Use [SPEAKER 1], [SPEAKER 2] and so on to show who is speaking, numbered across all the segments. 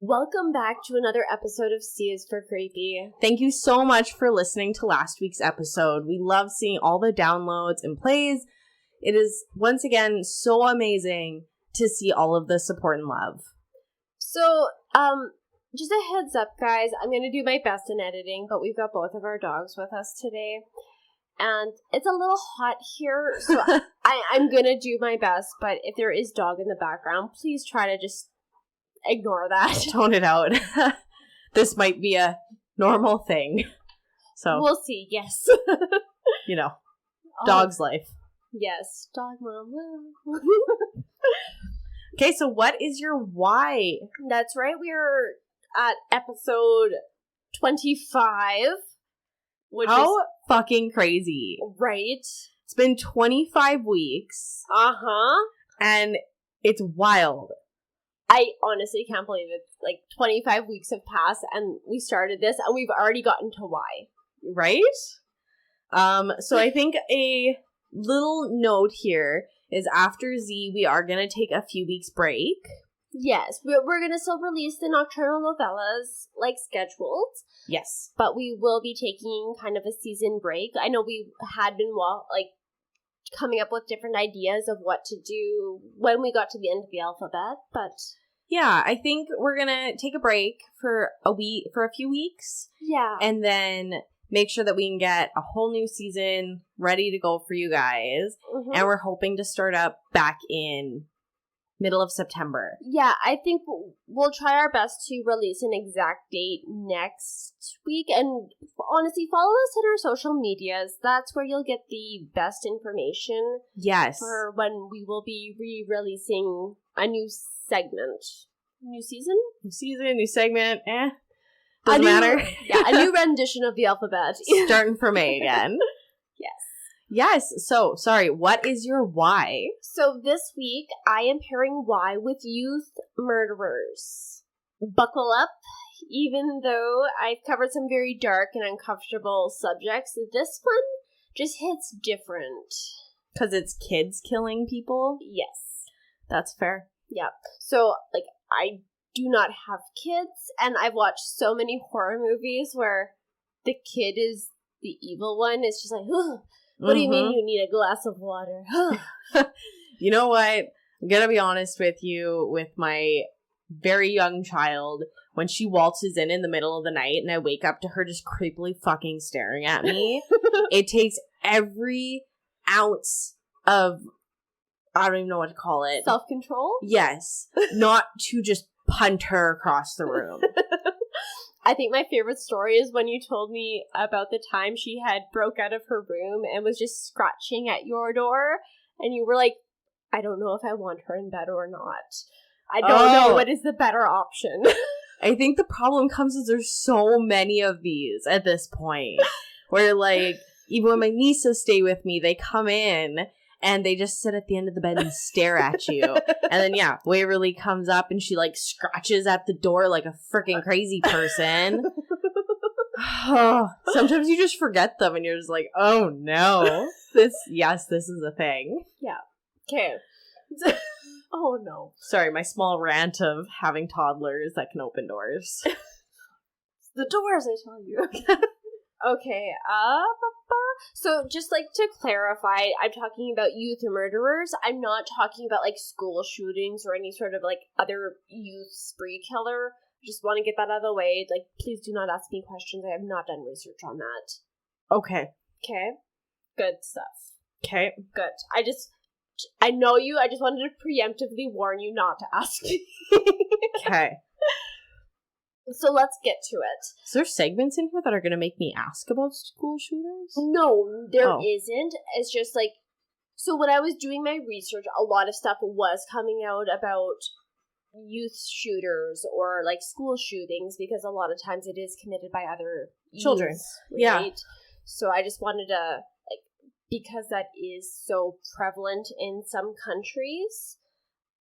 [SPEAKER 1] Welcome back to another episode of C is for Creepy.
[SPEAKER 2] Thank you so much for listening to last week's episode. We love seeing all the downloads and plays. It is, once again, so amazing to see all of the support and love.
[SPEAKER 1] So, just a heads up, guys. I'm going to do my best in editing, but we've got both of our dogs with us today. And it's a little hot here, so I'm going to do my best. But if there is dog in the background, please try to just ignore that.
[SPEAKER 2] Tone it out. This might be a normal thing. So
[SPEAKER 1] we'll see, yes.
[SPEAKER 2] Dog's life.
[SPEAKER 1] Yes, dog mom.
[SPEAKER 2] Okay, so what is your why?
[SPEAKER 1] That's right, we're at episode 25. Which
[SPEAKER 2] How fucking crazy.
[SPEAKER 1] Right?
[SPEAKER 2] It's been 25 weeks.
[SPEAKER 1] Uh-huh.
[SPEAKER 2] And it's wild.
[SPEAKER 1] I honestly can't believe it. Like, 25 weeks have passed, and we started this, and we've already gotten to why.
[SPEAKER 2] Right? So I think a little note here is after Z, we are going to take a few weeks break.
[SPEAKER 1] Yes, we're going to still release the nocturnal novellas, like scheduled.
[SPEAKER 2] Yes.
[SPEAKER 1] But we will be taking kind of a season break. I know we had been, coming up with different ideas of what to do when we got to the end of the alphabet, but
[SPEAKER 2] yeah, I think we're gonna take a break for a few weeks.
[SPEAKER 1] Yeah.
[SPEAKER 2] And then make sure that we can get a whole new season ready to go for you guys. Mm-hmm. And we're hoping to start up back in middle of September.
[SPEAKER 1] Yeah, I think we'll try our best to release an exact date next week. And honestly, follow us on our social medias. That's where you'll get the best information.
[SPEAKER 2] Yes.
[SPEAKER 1] For when we will be re-releasing a new segment. New season?
[SPEAKER 2] New season, new segment. Doesn't matter.
[SPEAKER 1] Yeah, a new rendition of the alphabet.
[SPEAKER 2] Starting from A again. Yes. So, sorry, what is your why?
[SPEAKER 1] So this week, I am pairing why with youth murderers. Buckle up. Even though I've covered some very dark and uncomfortable subjects, this one just hits different.
[SPEAKER 2] Because it's kids killing people?
[SPEAKER 1] Yes.
[SPEAKER 2] That's fair.
[SPEAKER 1] Yeah. So, I do not have kids, and I've watched so many horror movies where the kid is the evil one. It's just like, ugh. What do you mean you need a glass of water?
[SPEAKER 2] You know what? I'm gonna be honest with you, with my very young child, when she waltzes in the middle of the night and I wake up to her just creepily fucking staring at me, it takes every ounce of, I don't even know what to call it.
[SPEAKER 1] Self-control?
[SPEAKER 2] Yes. Not to just punt her across the room.
[SPEAKER 1] I think my favorite story is when you told me about the time she had broke out of her room and was just scratching at your door. And you were like, I don't know if I want her in bed or not. I don't know what is the better option.
[SPEAKER 2] I think the problem comes is there's so many of these at this point. Where, even when my nieces stay with me, they come in and they just sit at the end of the bed and stare at you. And then, Waverly comes up and she, scratches at the door like a freaking crazy person. Sometimes you just forget them and you're just like, oh, no. This is a thing.
[SPEAKER 1] Yeah. Okay. Oh, no.
[SPEAKER 2] Sorry, my small rant of having toddlers that can open doors.
[SPEAKER 1] The doors, I tell you. Okay, so just to clarify, I'm talking about youth murderers. I'm not talking about school shootings or any sort of other youth spree killer. Just want to get that out of the way. Please do not ask me questions. I have not done research on that.
[SPEAKER 2] Okay.
[SPEAKER 1] Okay. Good stuff.
[SPEAKER 2] Okay.
[SPEAKER 1] Good. I know you. I just wanted to preemptively warn you not to ask me.
[SPEAKER 2] Okay.
[SPEAKER 1] So let's get to it.
[SPEAKER 2] Is there segments in here that are going to make me ask about school shooters?
[SPEAKER 1] No, there isn't. It's just so when I was doing my research, a lot of stuff was coming out about youth shooters or school shootings because a lot of times it is committed by other
[SPEAKER 2] children.
[SPEAKER 1] Youths, right? Yeah. So I just wanted to, because that is so prevalent in some countries,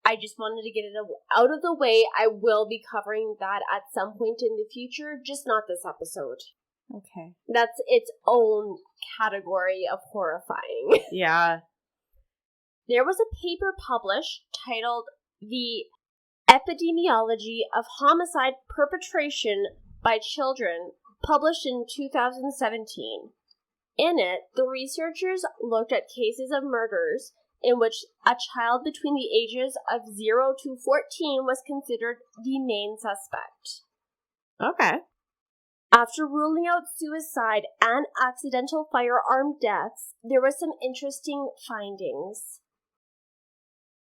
[SPEAKER 1] I just wanted to get it out of the way. I will be covering that at some point in the future, just not this episode.
[SPEAKER 2] Okay.
[SPEAKER 1] That's its own category of horrifying.
[SPEAKER 2] Yeah.
[SPEAKER 1] There was a paper published titled The Epidemiology of Homicide Perpetration by Children, published in 2017. In it, the researchers looked at cases of murders in which a child between the ages of 0 to 14 was considered the main suspect.
[SPEAKER 2] Okay.
[SPEAKER 1] After ruling out suicide and accidental firearm deaths, there were some interesting findings.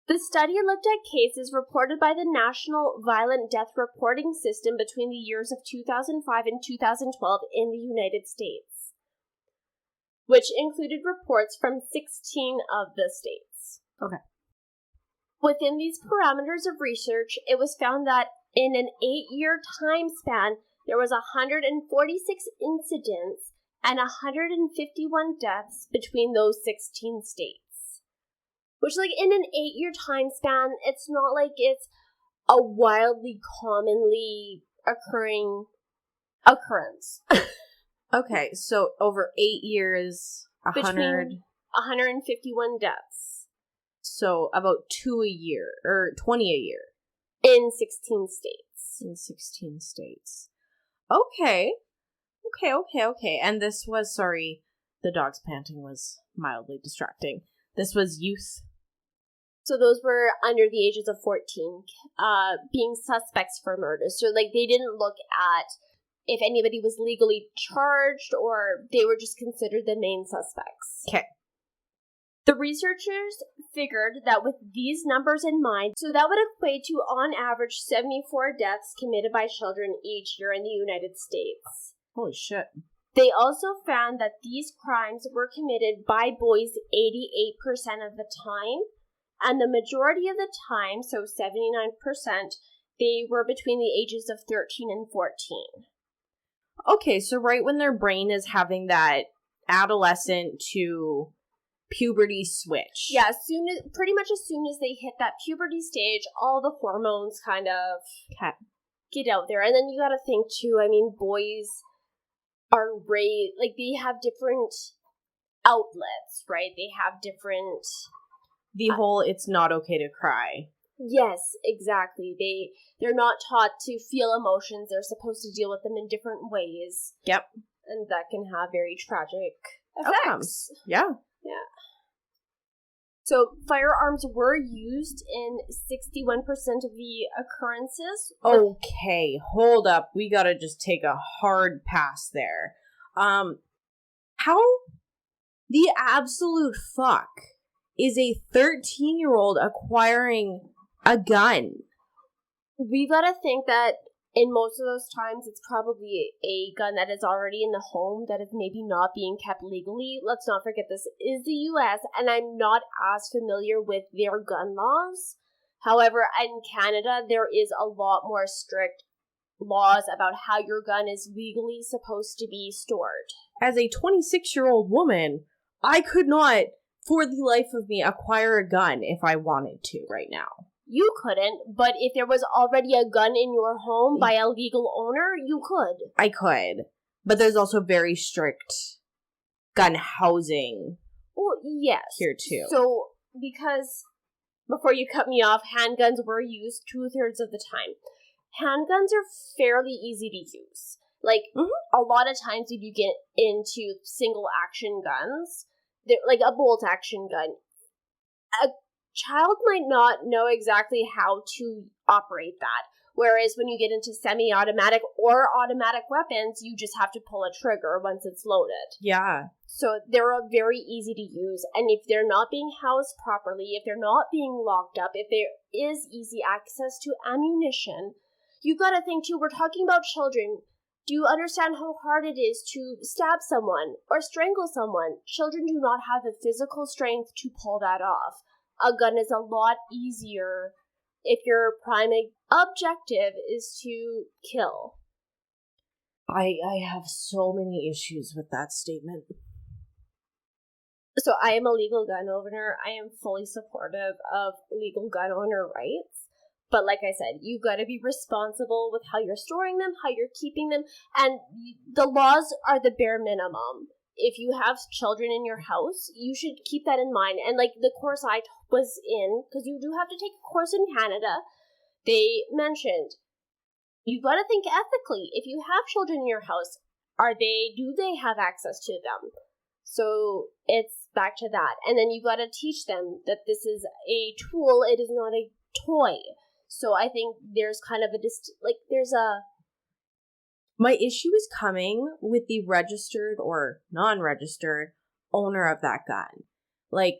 [SPEAKER 1] The study looked at cases reported by the National Violent Death Reporting System between the years of 2005 and 2012 in the United States, which included reports from 16 of the states.
[SPEAKER 2] Okay.
[SPEAKER 1] Within these parameters of research, it was found that in an 8-year time span, there was 146 incidents and 151 deaths between those 16 states. Which, like, in an 8-year time span, it's not like it's a wildly commonly occurring occurrence.
[SPEAKER 2] Okay, so over 8 years,
[SPEAKER 1] 151 deaths.
[SPEAKER 2] So about 2 a year, or 20 a year.
[SPEAKER 1] In 16 states.
[SPEAKER 2] In 16 states. Okay. And this was, sorry, the dog's panting was mildly distracting. This was youth.
[SPEAKER 1] So those were under the ages of 14, being suspects for murder. So, like, they didn't look at if anybody was legally charged, or they were just considered the main suspects.
[SPEAKER 2] Okay.
[SPEAKER 1] The researchers figured that with these numbers in mind, so that would equate to, on average, 74 deaths committed by children each year in the United States.
[SPEAKER 2] Holy shit.
[SPEAKER 1] They also found that these crimes were committed by boys 88% of the time, and the majority of the time, so 79%, they were between the ages of 13 and 14.
[SPEAKER 2] Okay, so right when their brain is having that adolescent to puberty switch.
[SPEAKER 1] Yeah, pretty much as soon as they hit that puberty stage, all the hormones kind of get out there. And then you gotta think too, I mean, boys are they have different outlets, right? They have different...
[SPEAKER 2] The whole it's not okay to cry.
[SPEAKER 1] Yes, exactly. They're not taught to feel emotions. They're supposed to deal with them in different ways.
[SPEAKER 2] Yep.
[SPEAKER 1] And that can have very tragic effects.
[SPEAKER 2] Yeah.
[SPEAKER 1] So firearms were used in 61% of the occurrences.
[SPEAKER 2] Okay, hold up. We gotta just take a hard pass there. How the absolute fuck is a 13-year-old acquiring a gun?
[SPEAKER 1] We gotta think that in most of those times, it's probably a gun that is already in the home that is maybe not being kept legally. Let's not forget this is the U.S., and I'm not as familiar with their gun laws. However, in Canada, there is a lot more strict laws about how your gun is legally supposed to be stored.
[SPEAKER 2] As a 26-year-old woman, I could not, for the life of me, acquire a gun if I wanted to right now.
[SPEAKER 1] You couldn't, but if there was already a gun in your home by a legal owner, you could.
[SPEAKER 2] I could. But there's also very strict gun housing.
[SPEAKER 1] Well, yes.
[SPEAKER 2] Here too.
[SPEAKER 1] So, because, before you cut me off, handguns were used 2/3 of the time. Handguns are fairly easy to use. Like, a lot of times if you get into single action guns, like a bolt action gun, a child might not know exactly how to operate that. Whereas when you get into semi-automatic or automatic weapons, you just have to pull a trigger once it's loaded.
[SPEAKER 2] Yeah.
[SPEAKER 1] So they're very easy to use. And if they're not being housed properly, if they're not being locked up, if there is easy access to ammunition, you gotta think too, we're talking about children. Do you understand how hard it is to stab someone or strangle someone? Children do not have the physical strength to pull that off. A gun is a lot easier if your prime objective is to kill.
[SPEAKER 2] I have so many issues with that statement.
[SPEAKER 1] So I am a legal gun owner. I am fully supportive of legal gun owner rights. But like I said, you gotta be responsible with how you're storing them, how you're keeping them, and the laws are the bare minimum. If you have children in your house, you should keep that in mind. And like the course I was in, because you do have to take a course in Canada, they mentioned, you got to think ethically. If you have children in your house, do they have access to them? So it's back to that. And then you got to teach them that this is a tool. It is not a toy. So I think there's kind of
[SPEAKER 2] my issue is coming with the registered or non-registered owner of that gun. Like,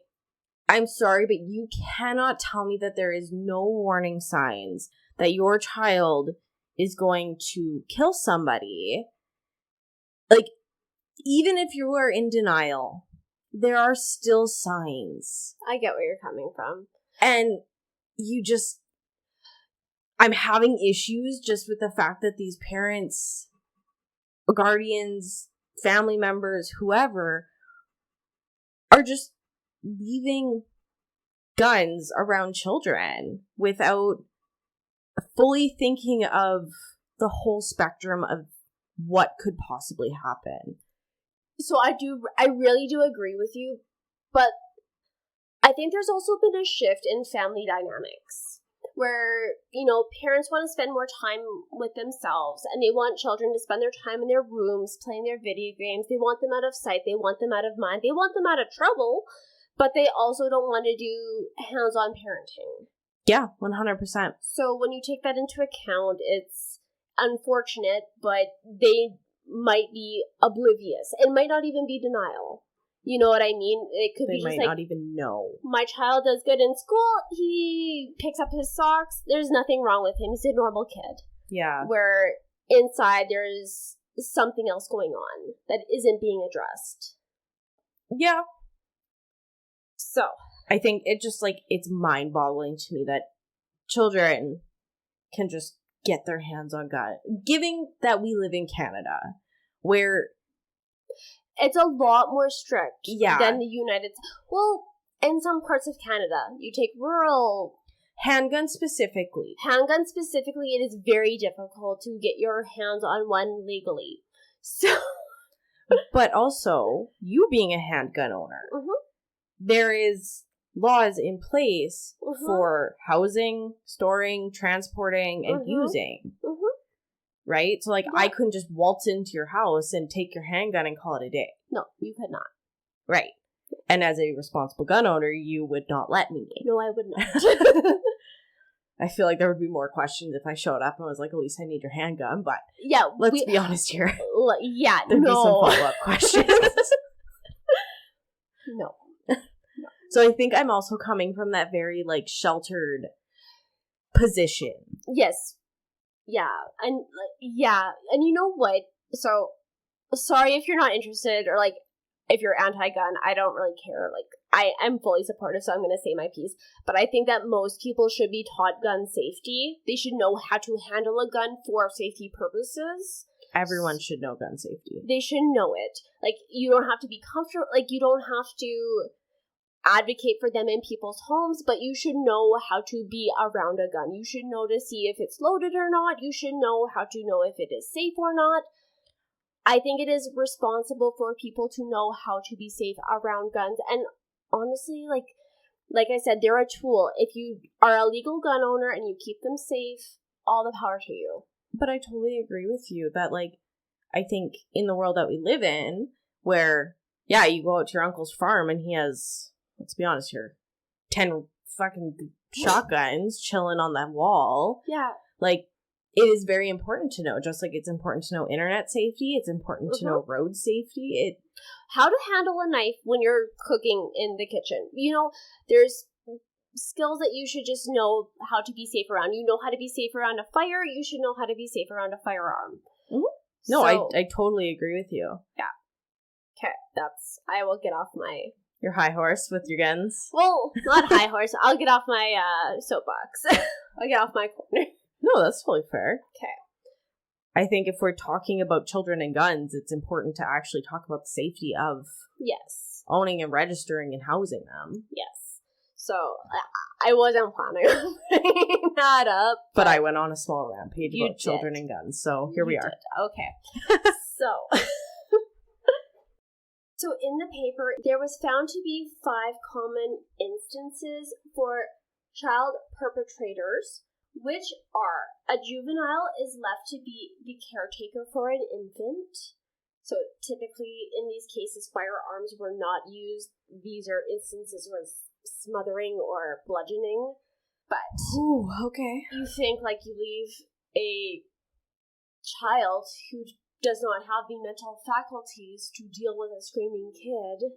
[SPEAKER 2] I'm sorry, but you cannot tell me that there is no warning signs that your child is going to kill somebody. Like, even if you are in denial, there are still signs.
[SPEAKER 1] I get where you're coming from.
[SPEAKER 2] And I'm having issues just with the fact that these parents, guardians, family members, whoever, are just leaving guns around children without fully thinking of the whole spectrum of what could possibly happen.
[SPEAKER 1] So I really do agree with you, but I think there's also been a shift in family dynamics where, parents want to spend more time with themselves and they want children to spend their time in their rooms playing their video games. They want them out of sight. They want them out of mind. They want them out of trouble, but they also don't want to do hands-on parenting.
[SPEAKER 2] Yeah, 100%.
[SPEAKER 1] So when you take that into account, it's unfortunate, but they might be oblivious. It might not even be denial. You know what I mean? It could be just like,
[SPEAKER 2] they might not even know.
[SPEAKER 1] My child does good in school. He picks up his socks. There's nothing wrong with him. He's a normal kid.
[SPEAKER 2] Yeah.
[SPEAKER 1] Where inside there's something else going on that isn't being addressed.
[SPEAKER 2] Yeah.
[SPEAKER 1] So
[SPEAKER 2] I think it's mind-boggling to me that children can just get their hands on guns. Given that we live in Canada, where
[SPEAKER 1] it's a lot more strict than the United States. Well, in some parts of Canada, you take rural...
[SPEAKER 2] Handguns specifically,
[SPEAKER 1] it is very difficult to get your hands on one legally. So,
[SPEAKER 2] but also, you being a handgun owner, there is laws in place for housing, storing, transporting, and using. Right? So, I couldn't just waltz into your house and take your handgun and call it a day.
[SPEAKER 1] No, you could not.
[SPEAKER 2] Right. And as a responsible gun owner, you would not let me.
[SPEAKER 1] No, I would not.
[SPEAKER 2] I feel like there would be more questions if I showed up and was like, Elyse, I need your handgun. But
[SPEAKER 1] yeah,
[SPEAKER 2] let's be honest here.
[SPEAKER 1] Yeah,
[SPEAKER 2] There'd be some follow-up questions.
[SPEAKER 1] No.
[SPEAKER 2] So I think I'm also coming from that very, sheltered position.
[SPEAKER 1] Yes. Yeah. And, and you know what? So, sorry if you're not interested or, if you're anti-gun, I don't really care. I am fully supportive, so I'm going to say my piece. But I think that most people should be taught gun safety. They should know how to handle a gun for safety purposes.
[SPEAKER 2] Everyone should know gun safety.
[SPEAKER 1] They should know it. You don't have to be comfortable. You don't have to advocate for them in people's homes, but you should know how to be around a gun. You should know to see if it's loaded or not. You should know how to know if it is safe or not. I think it is responsible for people to know how to be safe around guns. And honestly, like I said, they're a tool. If you are a legal gun owner and you keep them safe, all the power to you.
[SPEAKER 2] But I totally agree with you that, I think in the world that we live in, where, yeah, you go out to your uncle's farm and he has, let's be honest here, 10 fucking shotguns chilling on that wall.
[SPEAKER 1] Yeah.
[SPEAKER 2] It is very important to know, just like it's important to know internet safety, it's important to know road safety.
[SPEAKER 1] How to handle a knife when you're cooking in the kitchen. There's skills that you should just know how to be safe around. You know how to be safe around a fire, you should know how to be safe around a firearm.
[SPEAKER 2] No, I totally agree with you.
[SPEAKER 1] Yeah. Okay, I will get off
[SPEAKER 2] your high horse with your guns?
[SPEAKER 1] Well, not high horse. I'll get off my soapbox. I'll get off my corner.
[SPEAKER 2] No, that's totally fair.
[SPEAKER 1] Okay.
[SPEAKER 2] I think if we're talking about children and guns, it's important to actually talk about the safety of owning and registering and housing them.
[SPEAKER 1] Yes. So, I wasn't planning on bringing that up.
[SPEAKER 2] But I went on a small rampage about children and guns, so here we are.
[SPEAKER 1] Okay. So in the paper, there was found to be 5 common instances for child perpetrators which are: a juvenile is left to be the caretaker for an infant. So typically in these cases, firearms were not used. These are instances where smothering or bludgeoning. But
[SPEAKER 2] ooh, okay.
[SPEAKER 1] you think, like, you leave a child who does not have the mental faculties to deal with a screaming kid,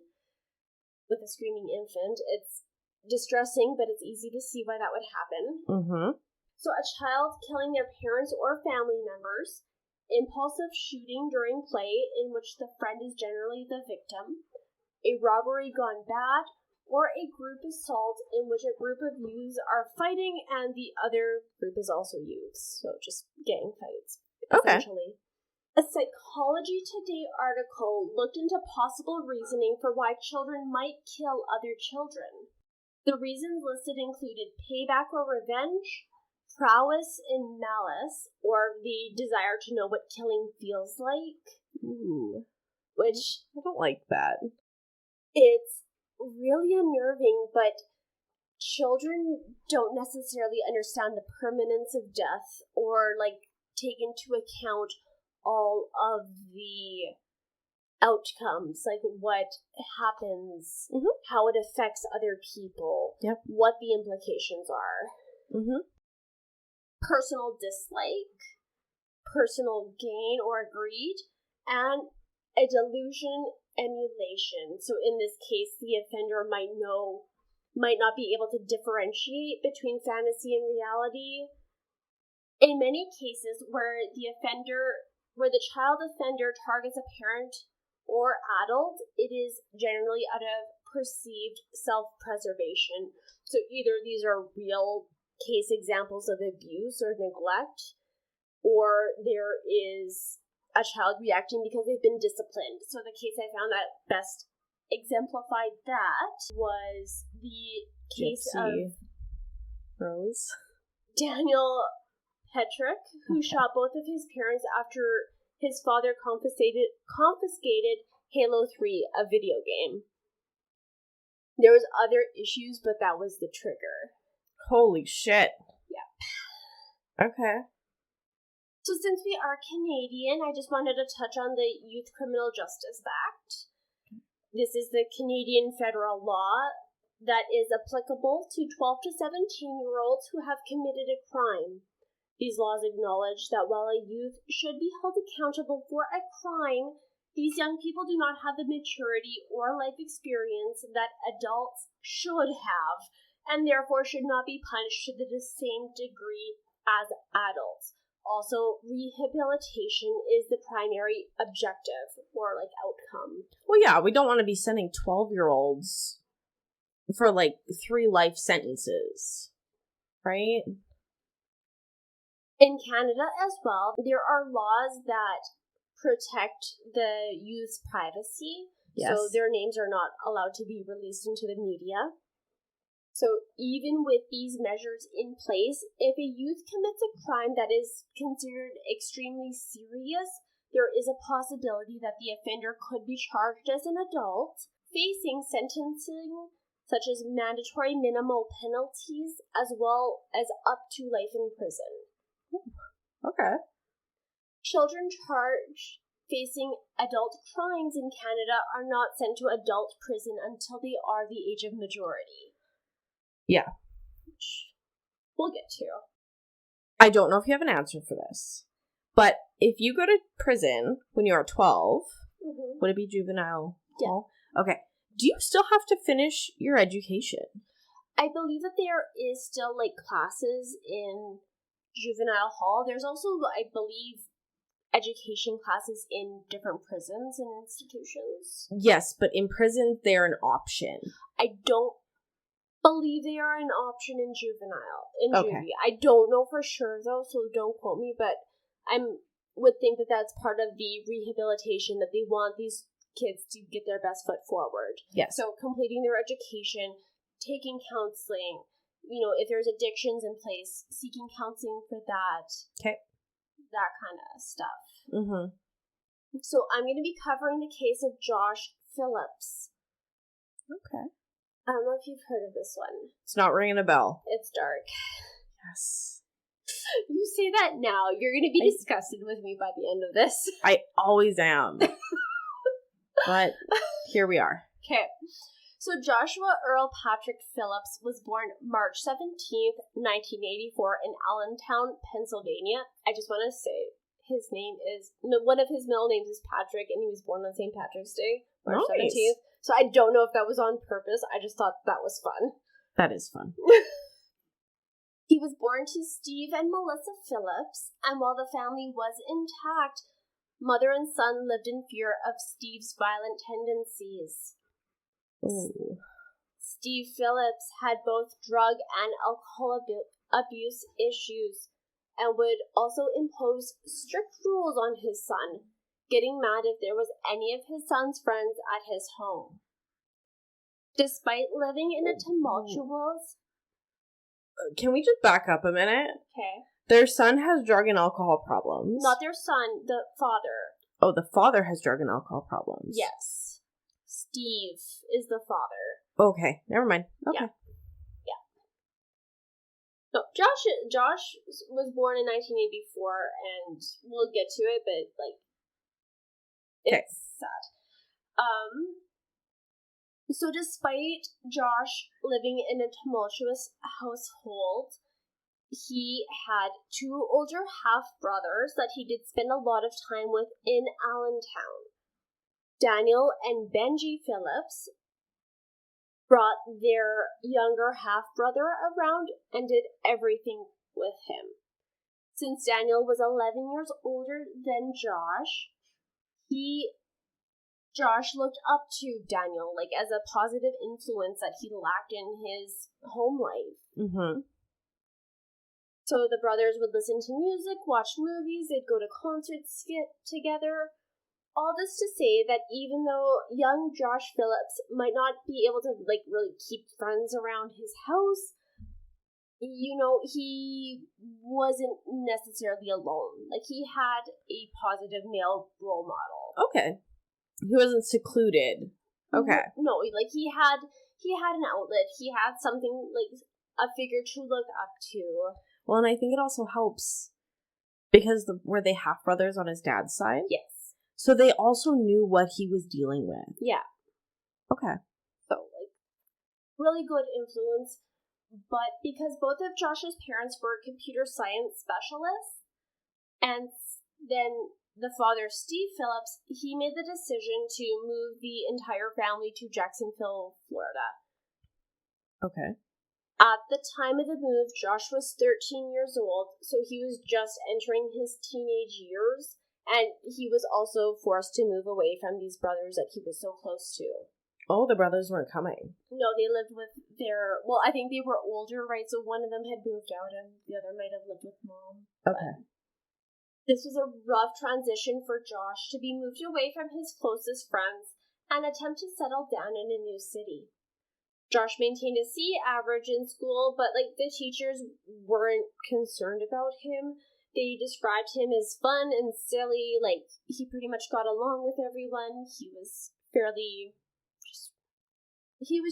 [SPEAKER 1] with a screaming infant. It's distressing, but it's easy to see why that would happen.
[SPEAKER 2] Mm-hmm.
[SPEAKER 1] So a child killing their parents or family members, impulsive shooting during play in which the friend is generally the victim, a robbery gone bad, or a group assault in which a group of youths are fighting and the other group is also youths. So just gang fights, essentially. A Psychology Today article looked into possible reasoning for why children might kill other children. The reasons listed included payback or revenge, prowess and malice, or the desire to know what killing feels like.
[SPEAKER 2] Ooh.
[SPEAKER 1] Which,
[SPEAKER 2] I don't like that.
[SPEAKER 1] It's really unnerving, but children don't necessarily understand the permanence of death or, like, take into account all of the outcomes, like what happens, how it affects other people, what the implications are. Personal dislike, personal gain or greed, and a delusion emulation. So in this case, the offender might not be able to differentiate between fantasy and reality. In many cases where the child offender targets a parent or adult, it is generally out of perceived self-preservation. So either these are real case examples of abuse or neglect, or there is a child reacting because they've been disciplined. So the case I found that best exemplified that was the case of
[SPEAKER 2] Rose
[SPEAKER 1] Daniel Petrick, who shot both of his parents after his father confiscated Halo 3, a video game. There was other issues, but that was the trigger.
[SPEAKER 2] Holy shit.
[SPEAKER 1] Yeah.
[SPEAKER 2] Okay.
[SPEAKER 1] So since we are Canadian, I just wanted to touch on the Youth Criminal Justice Act. This is the Canadian federal law that is applicable to 12 to 17-year-olds who have committed a crime. These laws acknowledge that while a youth should be held accountable for a crime, these young people do not have the maturity or life experience that adults should have, and therefore should not be punished to the same degree as adults. Also, rehabilitation is the primary objective or, like, outcome.
[SPEAKER 2] Well, yeah, we don't want to be sending 12-year-olds for, like, 3 life sentences, right?
[SPEAKER 1] In Canada as well, there are laws that protect the youth's privacy.
[SPEAKER 2] Yes.
[SPEAKER 1] So their names are not allowed to be released into the media. So even with these measures in place, if a youth commits a crime that is considered extremely serious, there is a possibility that the offender could be charged as an adult, facing sentencing such as mandatory minimal penalties, as well as up to life in prison.
[SPEAKER 2] Okay.
[SPEAKER 1] Children charged facing adult crimes in Canada are not sent to adult prison until they are the age of majority.
[SPEAKER 2] Yeah.
[SPEAKER 1] Which we'll get to.
[SPEAKER 2] I don't know if you have an answer for this, but if you go to prison when you're 12, would it be juvenile?
[SPEAKER 1] Yeah.
[SPEAKER 2] Okay. Do you still have to finish your education?
[SPEAKER 1] I believe that there is still, like, classes in juvenile hall. There's also, I believe, education classes in different prisons and institutions.
[SPEAKER 2] Yes, but in prison, they're an option.
[SPEAKER 1] I don't believe they are an option in juvenile.
[SPEAKER 2] Okay.
[SPEAKER 1] Juvie. I don't know for sure, though, so don't quote me, but I would think that that's part of the rehabilitation, that they want these kids to get their best foot forward.
[SPEAKER 2] Yes.
[SPEAKER 1] So completing their education, taking counseling, you know, if there's addictions in place, seeking counseling for that.
[SPEAKER 2] Okay.
[SPEAKER 1] That kind of stuff.
[SPEAKER 2] Mm-hmm.
[SPEAKER 1] So I'm going to be covering the case of Josh Phillips.
[SPEAKER 2] Okay.
[SPEAKER 1] I don't know if you've heard of this one.
[SPEAKER 2] It's not ringing a bell.
[SPEAKER 1] It's dark.
[SPEAKER 2] Yes.
[SPEAKER 1] You say that now. You're going to be disgusted with me by the end of this.
[SPEAKER 2] I always am. But here we are.
[SPEAKER 1] Okay. So Joshua Earl Patrick Phillips was born March 17th, 1984 in Allentown, Pennsylvania. I just want to say his name is, one of his middle names is Patrick, and he was born on St. Patrick's Day, March 17th. So I don't know if that was on purpose. I just thought that was fun.
[SPEAKER 2] That is fun.
[SPEAKER 1] He was born to Steve and Melissa Phillips, and while the family was intact, mother and son lived in fear of Steve's violent tendencies.
[SPEAKER 2] Ooh.
[SPEAKER 1] Steve Phillips had both drug and alcohol abuse issues and would also impose strict rules on his son, getting mad if there was any of his son's friends at his home. Despite living in a tumultuous...
[SPEAKER 2] Can we just back up a minute?
[SPEAKER 1] Okay.
[SPEAKER 2] Their son has drug and alcohol problems.
[SPEAKER 1] Not their son, the father.
[SPEAKER 2] Oh, the father has drug and alcohol problems.
[SPEAKER 1] Yes. Steve is the father.
[SPEAKER 2] Okay, never mind. Okay.
[SPEAKER 1] Yeah. No, Josh was born in 1984, and we'll get to it, but, like, it's sad. So despite Josh living in a tumultuous household, he had two older half-brothers that he did spend a lot of time with in Allentown. Daniel and Benji Phillips brought their younger half-brother around and did everything with him. Since Daniel was 11 years older than Josh looked up to Daniel, like, as a positive influence that he lacked in his home life.
[SPEAKER 2] Mm-hmm.
[SPEAKER 1] So the brothers would listen to music, watch movies, they'd go to concerts together. All this to say that even though young Josh Phillips might not be able to, like, really keep friends around his house, you know, he wasn't necessarily alone. Like, he had a positive male role model.
[SPEAKER 2] Okay. He wasn't secluded. Okay.
[SPEAKER 1] No, like, he had an outlet. He had something, like, a figure to look up to.
[SPEAKER 2] Well, and I think it also helps because were they half brothers on his dad's side?
[SPEAKER 1] Yes.
[SPEAKER 2] So they also knew what he was dealing with.
[SPEAKER 1] Yeah.
[SPEAKER 2] Okay.
[SPEAKER 1] So, like, really good influence. But because both of Josh's parents were computer science specialists, and then the father, Steve Phillips, he made the decision to move the entire family to Jacksonville, Florida.
[SPEAKER 2] Okay.
[SPEAKER 1] At the time of the move, Josh was 13 years old, so he was just entering his teenage years, and he was also forced to move away from these brothers that he was so close to.
[SPEAKER 2] Oh, the brothers weren't coming.
[SPEAKER 1] No, they lived with well, I think they were older, right? So one of them had moved out and the other might have lived with mom.
[SPEAKER 2] Okay.
[SPEAKER 1] This was a rough transition for Josh to be moved away from his closest friends and attempt to settle down in a new city. Josh maintained a C average in school, but, like, the teachers weren't concerned about him. They described him as fun and silly, like, he pretty much got along with everyone. He was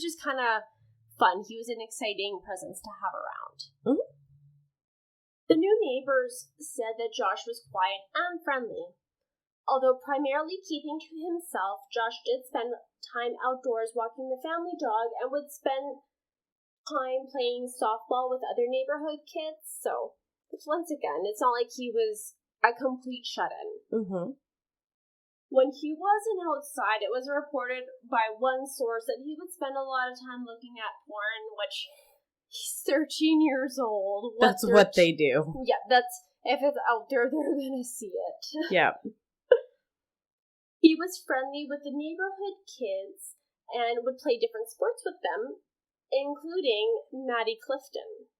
[SPEAKER 1] just kind of fun. He was an exciting presence to have around.
[SPEAKER 2] Mm-hmm.
[SPEAKER 1] The new neighbors said that Josh was quiet and friendly. Although primarily keeping to himself, Josh did spend time outdoors walking the family dog and would spend time playing softball with other neighborhood kids. So, once again, it's not like he was a complete shut-in.
[SPEAKER 2] Mm-hmm.
[SPEAKER 1] When he wasn't outside, it was reported by one source that he would spend a lot of time looking at porn, which... He's 13 years old.
[SPEAKER 2] That's what they do.
[SPEAKER 1] Yeah, if it's out there, they're gonna see it.
[SPEAKER 2] Yeah.
[SPEAKER 1] He was friendly with the neighborhood kids and would play different sports with them, including Maddie Clifton.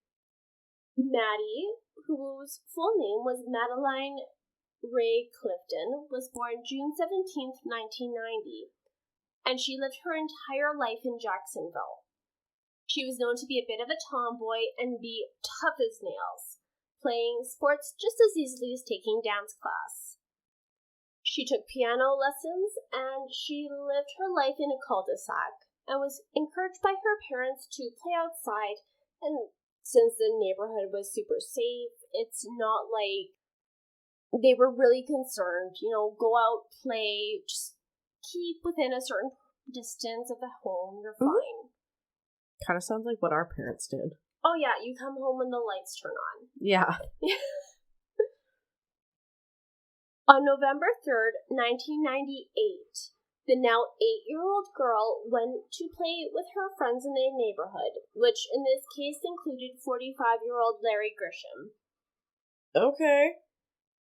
[SPEAKER 1] Maddie, whose full name was Madeline Ray Clifton, was born June 17th, 1990, and she lived her entire life in Jacksonville. She was known to be a bit of a tomboy and be tough as nails, playing sports just as easily as taking dance class. She took piano lessons, and she lived her life in a cul-de-sac, and was encouraged by her parents to play outside and since the neighborhood was super safe, it's not like they were really concerned, go out, play, just keep within a certain distance of the home, you're fine.
[SPEAKER 2] Kind of sounds like what our parents did.
[SPEAKER 1] Oh yeah, you come home when the lights turn on.
[SPEAKER 2] Yeah.
[SPEAKER 1] On November 3rd, 1998, the now 8-year-old girl went to play with her friends in the neighborhood, which in this case included 45-year-old Larry Grisham.
[SPEAKER 2] Okay.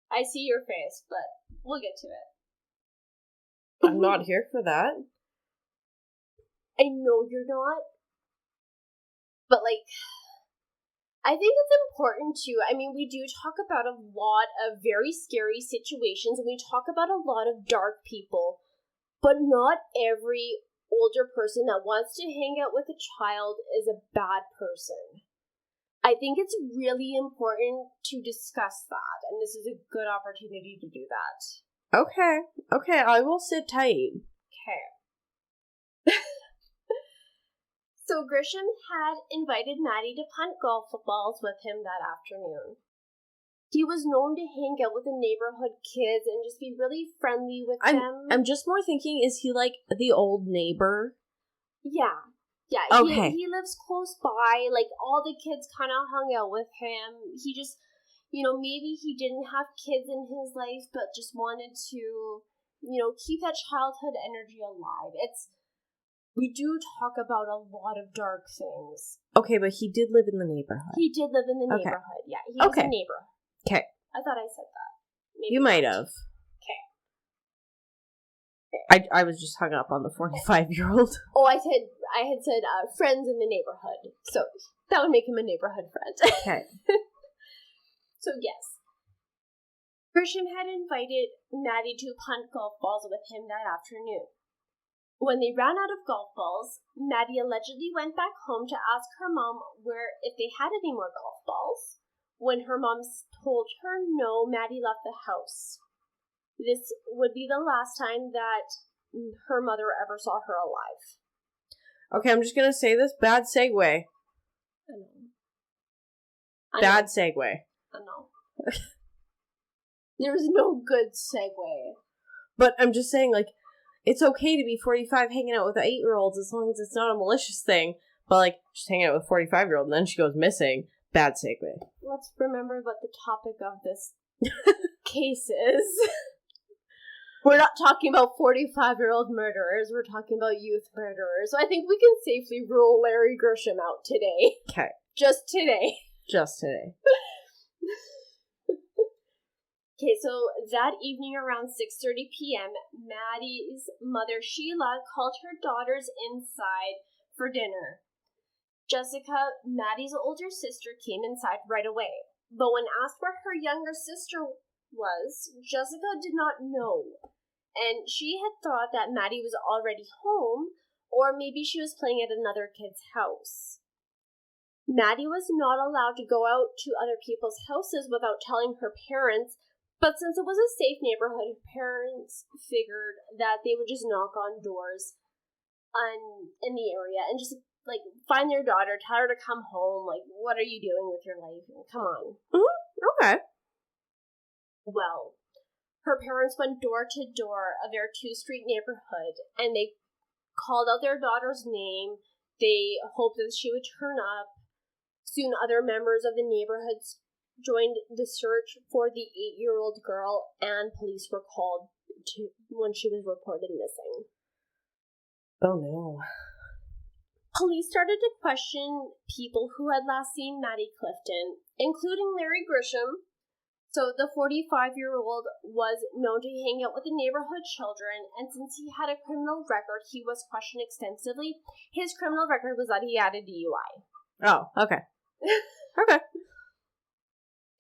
[SPEAKER 1] I see your face, but we'll get to it.
[SPEAKER 2] I'm not here for that.
[SPEAKER 1] I know you're not, but I think it's important too. I mean, we do talk about a lot of very scary situations, and we talk about a lot of dark people, but not every older person that wants to hang out with a child is a bad person. I think it's really important to discuss that, and this is a good opportunity to do that.
[SPEAKER 2] Okay, I will sit tight.
[SPEAKER 1] Okay. So Grisham had invited Maddie to punt golf balls with him that afternoon. He was known to hang out with the neighborhood kids and just be really friendly with them.
[SPEAKER 2] I'm just more thinking, is he like the old neighbor?
[SPEAKER 1] Yeah.
[SPEAKER 2] Okay.
[SPEAKER 1] He lives close by. Like, all the kids kind of hung out with him. He just, maybe he didn't have kids in his life, but just wanted to, keep that childhood energy alive. We do talk about a lot of dark things.
[SPEAKER 2] Okay, but he did live in the neighborhood.
[SPEAKER 1] He did live in the neighborhood. Yeah, he was a neighbor.
[SPEAKER 2] Okay.
[SPEAKER 1] I thought I said that. Maybe
[SPEAKER 2] you might have.
[SPEAKER 1] Okay.
[SPEAKER 2] I was just hung up on the 45-year-old.
[SPEAKER 1] Oh, I had said friends in the neighborhood. So that would make him a neighborhood friend.
[SPEAKER 2] Okay.
[SPEAKER 1] So yes. Grisham had invited Maddie to punt golf balls with him that afternoon. When they ran out of golf balls, Maddie allegedly went back home to ask her mom if they had any more golf balls. When her mom told her no, Maddie left the house. This would be the last time that her mother ever saw her alive.
[SPEAKER 2] Okay, I'm just gonna say this. Bad segue.
[SPEAKER 1] I know.
[SPEAKER 2] Bad segue.
[SPEAKER 1] I know. There's no good segue.
[SPEAKER 2] But I'm just saying, it's okay to be 45 hanging out with 8-year-olds as long as it's not a malicious thing. But, she's hanging out with a 45-year-old and then she goes missing. Bad segue.
[SPEAKER 1] Let's remember what the topic of this case is. We're not talking about 45-year-old murderers. We're talking about youth murderers. So I think we can safely rule Larry Grisham out today.
[SPEAKER 2] Okay.
[SPEAKER 1] Just today. Okay, so that evening around 6:30 p.m., Maddie's mother, Sheila, called her daughters inside for dinner. Jessica, Maddie's older sister, came inside right away. But when asked where her younger sister was, Jessica did not know. And she had thought that Maddie was already home, or maybe she was playing at another kid's house. Maddie was not allowed to go out to other people's houses without telling her parents, but since it was a safe neighborhood, parents figured that they would just knock on doors in the area and just, find their daughter, tell her to come home. What are you doing with your life? Come on.
[SPEAKER 2] Mm-hmm. Okay.
[SPEAKER 1] Well, her parents went door to door of their 2-street neighborhood, and they called out their daughter's name. They hoped that she would turn up. Soon other members of the neighborhoods joined the search for the 8-year-old girl, and police were called when she was reported missing.
[SPEAKER 2] Oh no.
[SPEAKER 1] Police started to question people who had last seen Maddie Clifton, including Larry Grisham. So the 45-year-old was known to hang out with the neighborhood children, and since he had a criminal record, he was questioned extensively. His criminal record was that he had a DUI.
[SPEAKER 2] Oh, okay. Okay.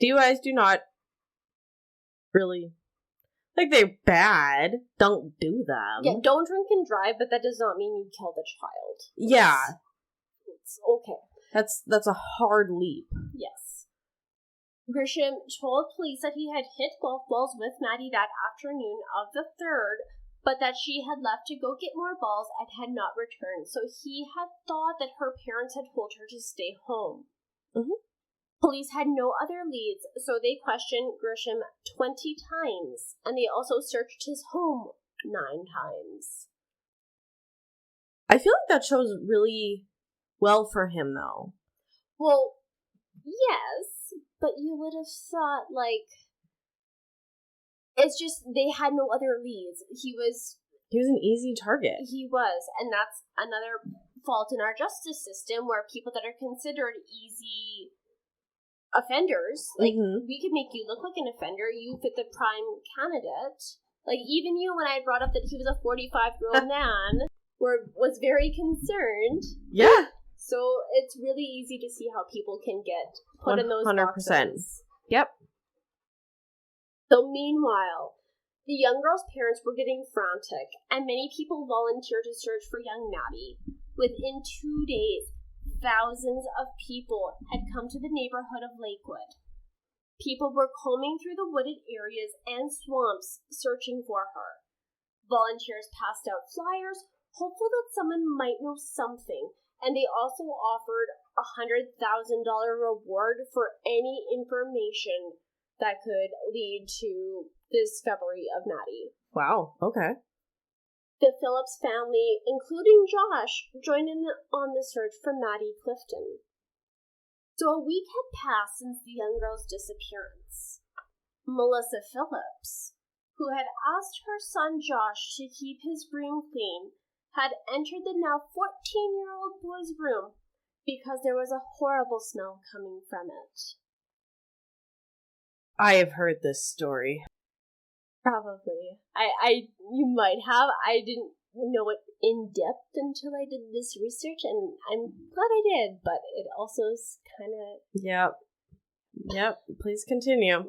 [SPEAKER 2] DUIs do not really, they're bad. Don't do them.
[SPEAKER 1] Yeah, don't drink and drive, but that does not mean you killed a child.
[SPEAKER 2] Yeah.
[SPEAKER 1] It's okay.
[SPEAKER 2] That's a hard leap.
[SPEAKER 1] Yes. Grisham told police that he had hit golf balls with Maddie that afternoon of the 3rd, but that she had left to go get more balls and had not returned. So he had thought that her parents had told her to stay home.
[SPEAKER 2] Mm-hmm.
[SPEAKER 1] Police had no other leads, so they questioned Grisham 20 times, and they also searched his home 9 times.
[SPEAKER 2] I feel like that shows really well for him, though.
[SPEAKER 1] Well, yes, but you would have thought, like, it's just they had no other leads. He was
[SPEAKER 2] an easy target.
[SPEAKER 1] He was, and that's another fault in our justice system, where people that are considered easy offenders, like, we could make you look like an offender, you fit the prime candidate. Like, even you, when I brought up that he was a 45-year-old man, was very concerned.
[SPEAKER 2] Yeah.
[SPEAKER 1] So it's really easy to see how people can get put 100%. In those boxes.
[SPEAKER 2] Yep.
[SPEAKER 1] So meanwhile, the young girl's parents were getting frantic, and many people volunteered to search for young Maddie. Within 2 days, thousands of people had come to the neighborhood of Lakewood. People were combing through the wooded areas and swamps searching for her. Volunteers passed out flyers, hopeful that someone might know something, and they also offered a $100,000 reward for any information that could lead to the discovery of Maddie.
[SPEAKER 2] Wow, okay.
[SPEAKER 1] The Phillips family, including Josh, joined in on the search for Maddie Clifton. So a week had passed since the young girl's disappearance. Melissa Phillips, who had asked her son Josh to keep his room clean, had entered the now 14-year-old boy's room because there was a horrible smell coming from it.
[SPEAKER 2] I have heard this story.
[SPEAKER 1] Probably. You might have. I didn't know it in depth until I did this research, and I'm glad I did, but it also is kind of...
[SPEAKER 2] Yep, please continue.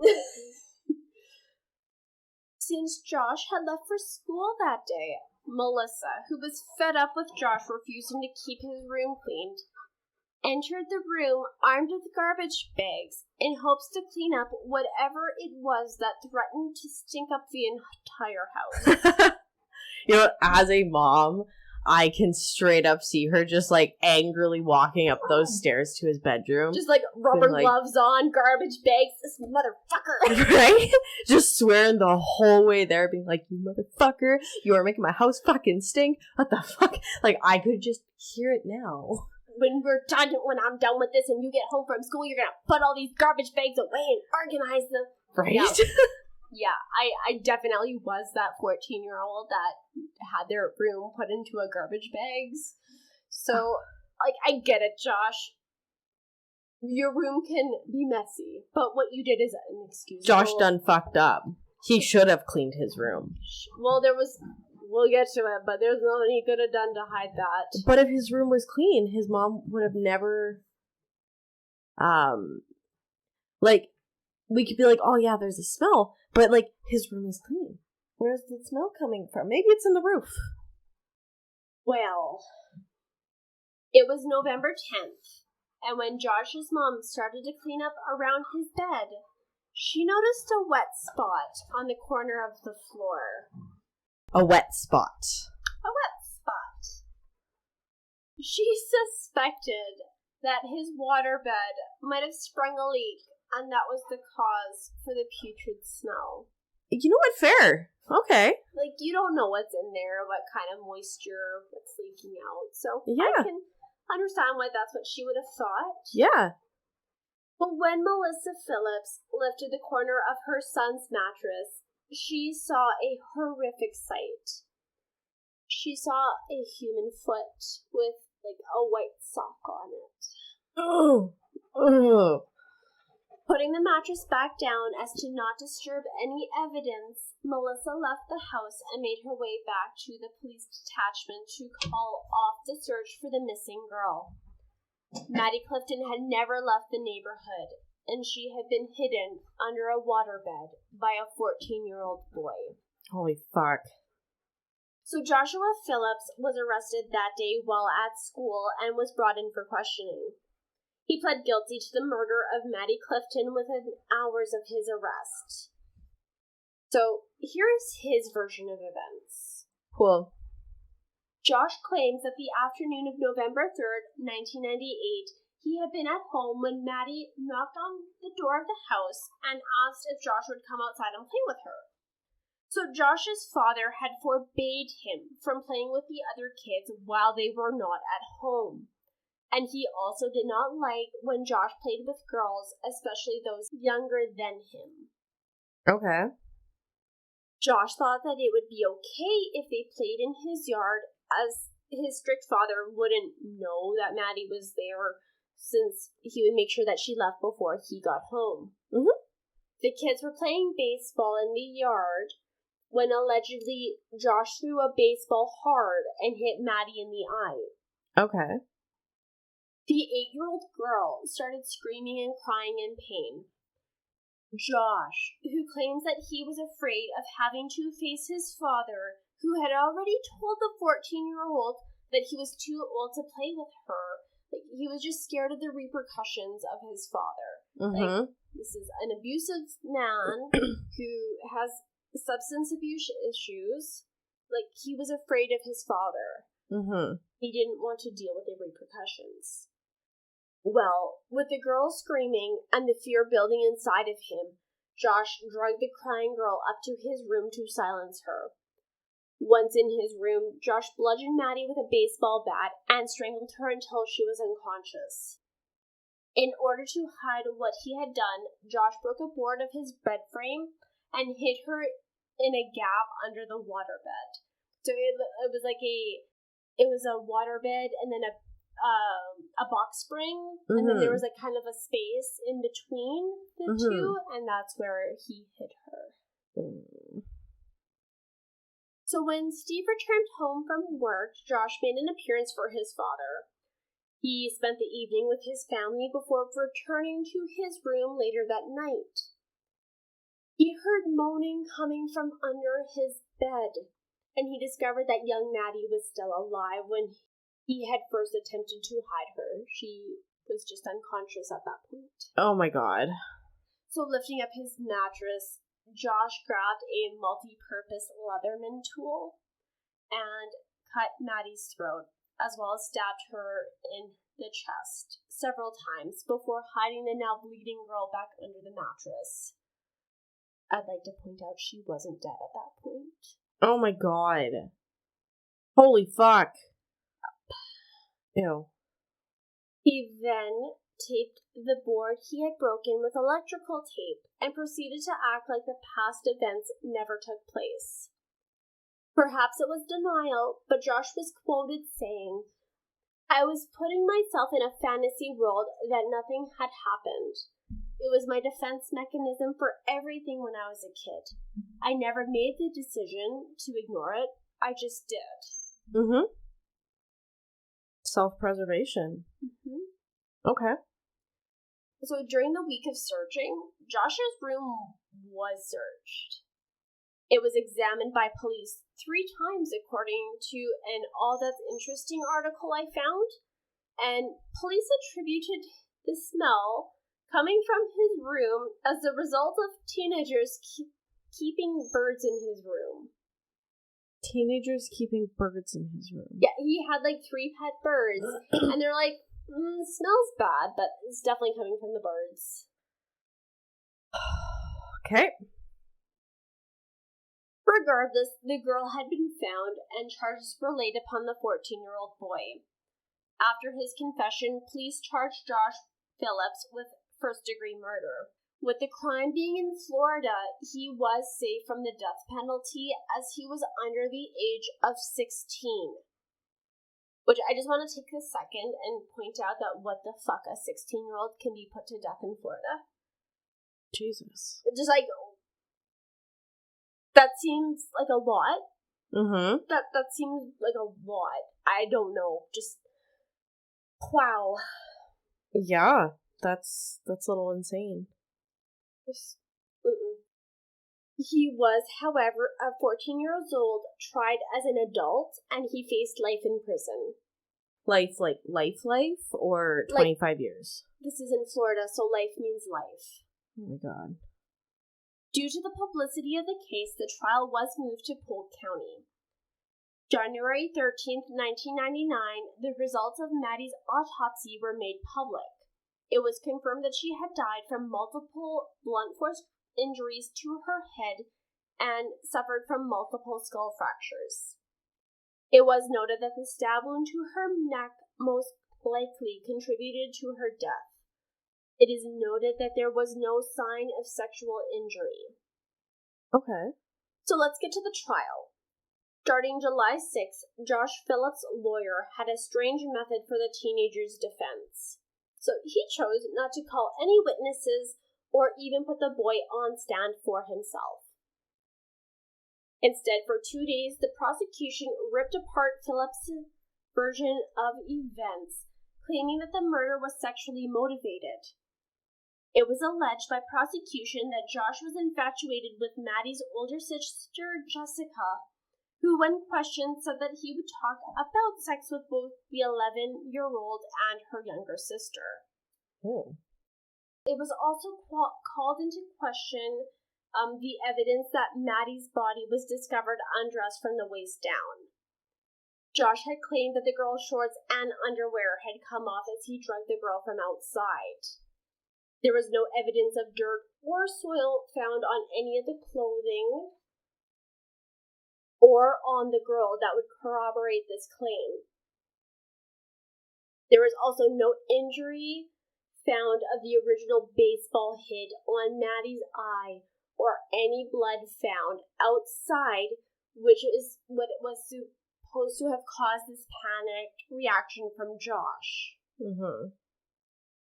[SPEAKER 1] Since Josh had left for school that day, Melissa, who was fed up with Josh refusing to keep his room cleaned, entered the room armed with garbage bags in hopes to clean up whatever it was that threatened to stink up the entire house.
[SPEAKER 2] You know, as a mom, I can straight up see her just, like, angrily walking up those stairs to his bedroom.
[SPEAKER 1] Just, like, rubber gloves on, garbage bags, this motherfucker.
[SPEAKER 2] Right? Just swearing the whole way there, being like, you motherfucker, you are making my house fucking stink. What the fuck? Like, I could just hear it now.
[SPEAKER 1] When I'm done with this and you get home from school, you're gonna put all these garbage bags away and organize them.
[SPEAKER 2] Right?
[SPEAKER 1] Yeah, I definitely was that 14-year-old that had their room put into a garbage bags. So, like, I get it, Josh. Your room can be messy, but what you did is inexcusable.
[SPEAKER 2] Josh done fucked up. He should have cleaned his room.
[SPEAKER 1] Well, we'll get to it, but there's nothing he could have done to hide that.
[SPEAKER 2] But if his room was clean, his mom would have never, like, we could be like, oh yeah, there's a smell, but, like, his room is clean. Where's the smell coming from? Maybe it's in the roof.
[SPEAKER 1] Well, it was November 10th, and when Josh's mom started to clean up around his bed, she noticed a wet spot on the corner of the floor.
[SPEAKER 2] A wet spot.
[SPEAKER 1] A wet spot. She suspected that his waterbed might have sprung a leak, and that was the cause for the putrid smell.
[SPEAKER 2] You know what? Fair. Okay.
[SPEAKER 1] Like, you don't know what's in there, what kind of moisture, what's leaking out. So
[SPEAKER 2] yeah.
[SPEAKER 1] I can understand why that's what she would have thought.
[SPEAKER 2] Yeah.
[SPEAKER 1] But when Melissa Phillips lifted the corner of her son's mattress, she saw a horrific sight. She saw a human foot with, like, a white sock on it.
[SPEAKER 2] Oh. Oh.
[SPEAKER 1] Putting the mattress back down as to not disturb any evidence, Melissa left the house and made her way back to the police detachment to call off the search for the missing girl. Maddie Clifton had never left the neighborhood, and she had been hidden under a waterbed by a 14-year-old boy.
[SPEAKER 2] Holy fuck.
[SPEAKER 1] So Joshua Phillips was arrested that day while at school and was brought in for questioning. He pled guilty to the murder of Maddie Clifton within hours of his arrest. So here is his version of events.
[SPEAKER 2] Cool.
[SPEAKER 1] Josh claims that the afternoon of November 3rd, 1998, he had been at home when Maddie knocked on the door of the house and asked if Josh would come outside and play with her. So Josh's father had forbade him from playing with the other kids while they were not at home. And he also did not like when Josh played with girls, especially those younger than him.
[SPEAKER 2] Okay.
[SPEAKER 1] Josh thought that it would be okay if they played in his yard, as his strict father wouldn't know that Maddie was there, since he would make sure that she left before he got home.
[SPEAKER 2] Mm-hmm.
[SPEAKER 1] The kids were playing baseball in the yard when allegedly Josh threw a baseball hard and hit Maddie in the eye.
[SPEAKER 2] Okay.
[SPEAKER 1] The 8-year-old girl started screaming and crying in pain. Josh, who claims that he was afraid of having to face his father, who had already told the 14-year-old that he was too old to play with her, like, he was just scared of the repercussions of his father.
[SPEAKER 2] Mm-hmm.
[SPEAKER 1] Like, this is an abusive man who has substance abuse issues. Like, he was afraid of his father.
[SPEAKER 2] Mm-hmm.
[SPEAKER 1] He didn't want to deal with the repercussions. Well, with the girl screaming and the fear building inside of him, Josh dragged the crying girl up to his room to silence her. Once in his room, Josh bludgeoned Maddie with a baseball bat and strangled her until she was unconscious. In order to hide what he had done, Josh broke a board of his bed frame and hid her in a gap under the waterbed. So it was like it was a waterbed and then a box spring, and then there was like kind of a space in between the two, and that's where he hid her. So when Steve returned home from work, Josh made an appearance for his father. He spent the evening with his family before returning to his room later that night. He heard moaning coming from under his bed, and he discovered that young Maddie was still alive when he had first attempted to hide her. She was just unconscious at that point.
[SPEAKER 2] Oh my god.
[SPEAKER 1] So lifting up his mattress, Josh grabbed a multi-purpose Leatherman tool and cut Maddie's throat, as well as stabbed her in the chest several times before hiding the now bleeding girl back under the mattress. I'd like to point out she wasn't dead at that point.
[SPEAKER 2] Oh my god. Holy fuck. Ew.
[SPEAKER 1] He then taped the board he had broken with electrical tape and proceeded to act like the past events never took place. Perhaps it was denial, but Josh was quoted saying, "I was putting myself in a fantasy world that nothing had happened. It was my defense mechanism for everything when I was a kid. I never made the decision to ignore it. I just did."
[SPEAKER 2] Mm-hmm. Self-preservation.
[SPEAKER 1] Mm-hmm.
[SPEAKER 2] Okay.
[SPEAKER 1] So during the week of searching, Josh's room was searched. It was examined by police 3 times according to an All That's Interesting article I found, and police attributed the smell coming from his room as the result of teenagers keeping birds in his room.
[SPEAKER 2] Teenagers keeping birds in his room.
[SPEAKER 1] Yeah, he had like 3 pet birds, and they're like, smells bad, but it's definitely coming from the birds.
[SPEAKER 2] Okay.
[SPEAKER 1] Regardless, the girl had been found, and charges were laid upon the 14-year-old boy. After his confession, police charged Josh Phillips with first-degree murder. With the crime being in Florida, he was safe from the death penalty as he was under the age of 16. Which I just want to take a second and point out that what the fuck, a 16-year-old can be put to death in Florida?
[SPEAKER 2] Jesus.
[SPEAKER 1] Just like, that seems like a lot.
[SPEAKER 2] Mm-hmm.
[SPEAKER 1] That seems like a lot. I don't know. Just, wow.
[SPEAKER 2] Yeah, that's a little insane.
[SPEAKER 1] He was, however, a 14 years old, tried as an adult, and he faced life in prison.
[SPEAKER 2] Life, like life, or 25 years?
[SPEAKER 1] This is in Florida, so life means life.
[SPEAKER 2] Oh my god.
[SPEAKER 1] Due to the publicity of the case, the trial was moved to Polk County. January 13th, 1999, the results of Maddie's autopsy were made public. It was confirmed that she had died from multiple blunt force injuries to her head and suffered from multiple skull fractures. It was noted that the stab wound to her neck most likely contributed to her death. It is noted that there was no sign of sexual injury.
[SPEAKER 2] Okay.
[SPEAKER 1] So let's get to the trial. Starting July 6th, Josh Phillips' lawyer had a strange method for the teenager's defense. So he chose not to call any witnesses or even put the boy on stand for himself. Instead, for 2 days, the prosecution ripped apart Phillips' version of events, claiming that the murder was sexually motivated. It was alleged by prosecution that Josh was infatuated with Maddie's older sister, Jessica, who, when questioned, said that he would talk about sex with both the 11-year-old and her younger sister.
[SPEAKER 2] Oh.
[SPEAKER 1] It was also called into question the evidence that Maddie's body was discovered undressed from the waist down. Josh had claimed that the girl's shorts and underwear had come off as he drugged the girl from outside. There was no evidence of dirt or soil found on any of the clothing or on the girl that would corroborate this claim. There was also no injury found of the original baseball hit on Maddie's eye or any blood found outside, which is what it was supposed to have caused this panic reaction from Josh.
[SPEAKER 2] Mm-hmm.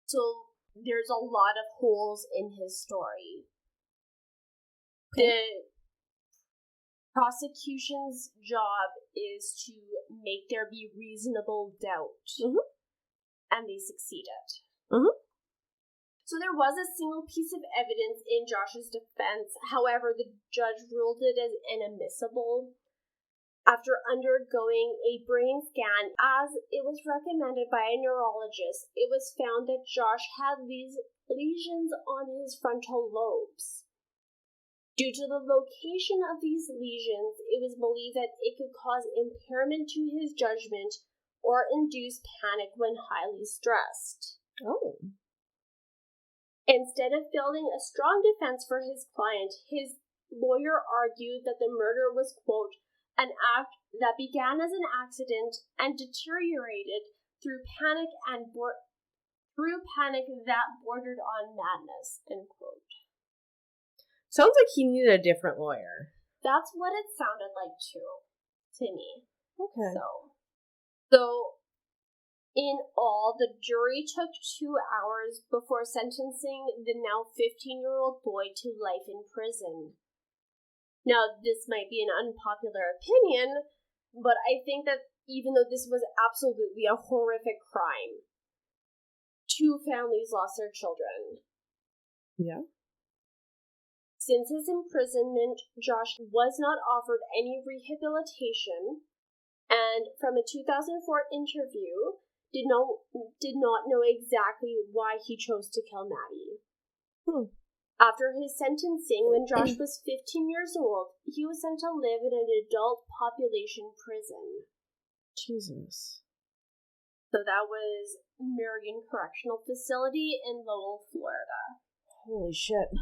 [SPEAKER 1] So there's a lot of holes in his story.
[SPEAKER 2] Okay.
[SPEAKER 1] The prosecution's job is to make there be reasonable doubt.
[SPEAKER 2] Mm-hmm.
[SPEAKER 1] And they succeeded.
[SPEAKER 2] Mm-hmm.
[SPEAKER 1] So there was a single piece of evidence in Josh's defense. However, the judge ruled it as inadmissible. After undergoing a brain scan, as it was recommended by a neurologist, it was found that Josh had these lesions on his frontal lobes. Due to the location of these lesions, it was believed that it could cause impairment to his judgment or induce panic when highly stressed.
[SPEAKER 2] Oh.
[SPEAKER 1] Instead of building a strong defense for his client, his lawyer argued that the murder was, quote, an act that began as an accident and deteriorated through panic that bordered on madness, end quote.
[SPEAKER 2] Sounds like he needed a different lawyer.
[SPEAKER 1] That's what it sounded like too, to me.
[SPEAKER 2] Okay.
[SPEAKER 1] So in all, the jury took 2 hours before sentencing the now 15-year-old boy to life in prison. Now, this might be an unpopular opinion, but I think that even though this was absolutely a horrific crime, 2 families lost their children.
[SPEAKER 2] Yeah.
[SPEAKER 1] Since his imprisonment, Josh was not offered any rehabilitation, and from a 2004 interview, did not know exactly why he chose to kill Maddie. After his sentencing, when Josh was 15 years old, he was sent to live in an adult population prison.
[SPEAKER 2] Jesus.
[SPEAKER 1] So that was Marion Correctional Facility in Lowell, Florida.
[SPEAKER 2] Holy shit.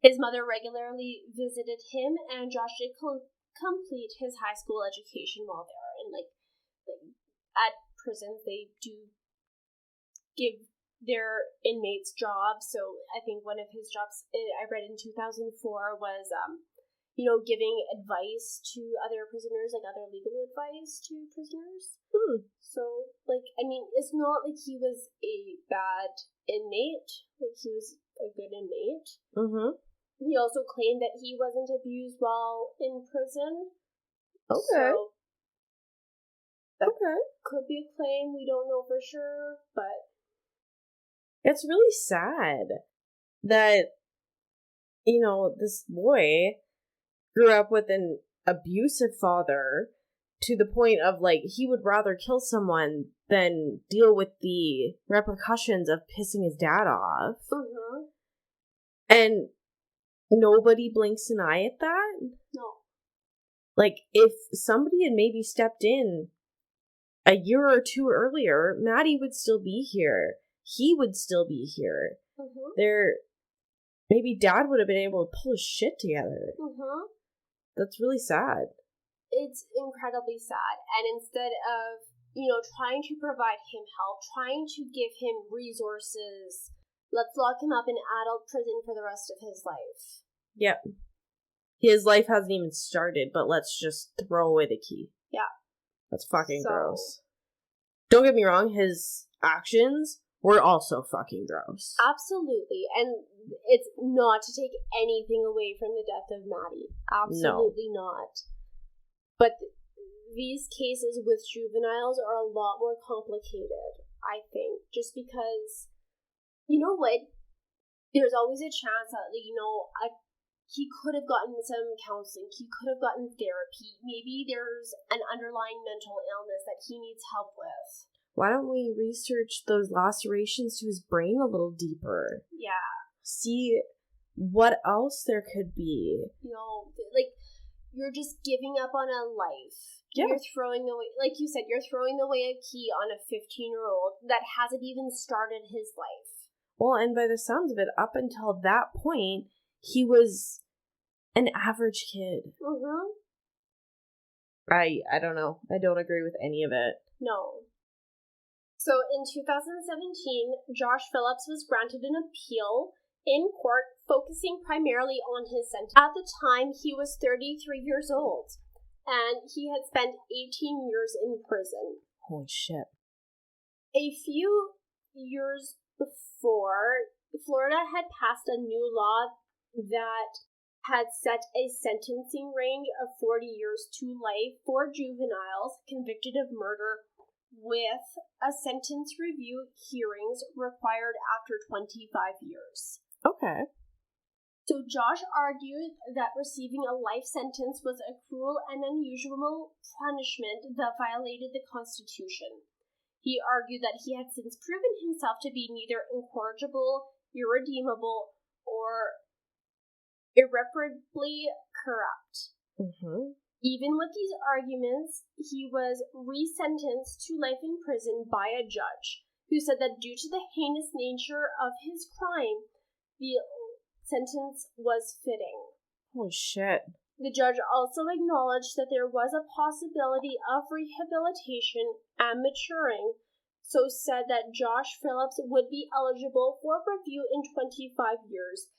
[SPEAKER 1] His mother regularly visited him, and Josh did complete his high school education while there. And at prisons, they do give their inmates jobs. So I think one of his jobs I read in 2004 was, giving advice to other prisoners, other legal advice to prisoners. So, it's not like he was a bad inmate. He was a good inmate.
[SPEAKER 2] Mm-hmm.
[SPEAKER 1] He also claimed that he wasn't abused while in prison.
[SPEAKER 2] Okay.
[SPEAKER 1] So that could be a claim. We don't know for sure, but
[SPEAKER 2] it's really sad that, this boy grew up with an abusive father to the point of, he would rather kill someone than deal with the repercussions of pissing his dad off.
[SPEAKER 1] Mm-hmm.
[SPEAKER 2] And nobody blinks an eye at that?
[SPEAKER 1] No.
[SPEAKER 2] If somebody had maybe stepped in a year or 2 earlier, Maddie would still be here. he would still be here.
[SPEAKER 1] Mm-hmm.
[SPEAKER 2] Maybe dad would have been able to pull his shit together.
[SPEAKER 1] Mm-hmm.
[SPEAKER 2] That's really sad.
[SPEAKER 1] It's incredibly sad. And instead of, trying to provide him help, trying to give him resources, let's lock him up in adult prison for the rest of his life.
[SPEAKER 2] Yep. His life hasn't even started, but let's just throw away the key.
[SPEAKER 1] Yeah.
[SPEAKER 2] That's fucking gross. Don't get me wrong, his actions were also fucking gross.
[SPEAKER 1] Absolutely. And it's not to take anything away from the death of Maddie. Absolutely not. But these cases with juveniles are a lot more complicated, I think. Just because, you know what? There's always a chance that, he could have gotten some counseling. He could have gotten therapy. Maybe there's an underlying mental illness that he needs help with.
[SPEAKER 2] Why don't we research those lacerations to his brain a little deeper?
[SPEAKER 1] Yeah.
[SPEAKER 2] See what else there could be.
[SPEAKER 1] You're just giving up on a life.
[SPEAKER 2] Yeah.
[SPEAKER 1] You're throwing away, like you said, you're throwing away a key on a 15-year-old that hasn't even started his life.
[SPEAKER 2] Well, and by the sounds of it, up until that point, he was an average kid.
[SPEAKER 1] Mm-hmm.
[SPEAKER 2] I don't know. I don't agree with any of it.
[SPEAKER 1] No. So in 2017, Josh Phillips was granted an appeal in court, focusing primarily on his sentence. At the time, he was 33 years old, and he had spent 18 years in prison.
[SPEAKER 2] Holy shit.
[SPEAKER 1] A few years before, Florida had passed a new law that had set a sentencing range of 40 years to life for juveniles convicted of murder, with a sentence review hearings required after 25 years.
[SPEAKER 2] Okay.
[SPEAKER 1] So Josh argued that receiving a life sentence was a cruel and unusual punishment that violated the Constitution. He argued that he had since proven himself to be neither incorrigible, irredeemable, or irreparably corrupt.
[SPEAKER 2] Mm-hmm.
[SPEAKER 1] Even with these arguments, he was resentenced to life in prison by a judge, who said that due to the heinous nature of his crime, the sentence was fitting.
[SPEAKER 2] Holy shit.
[SPEAKER 1] The judge also acknowledged that there was a possibility of rehabilitation and maturing, so said that Josh Phillips would be eligible for review in 25 years,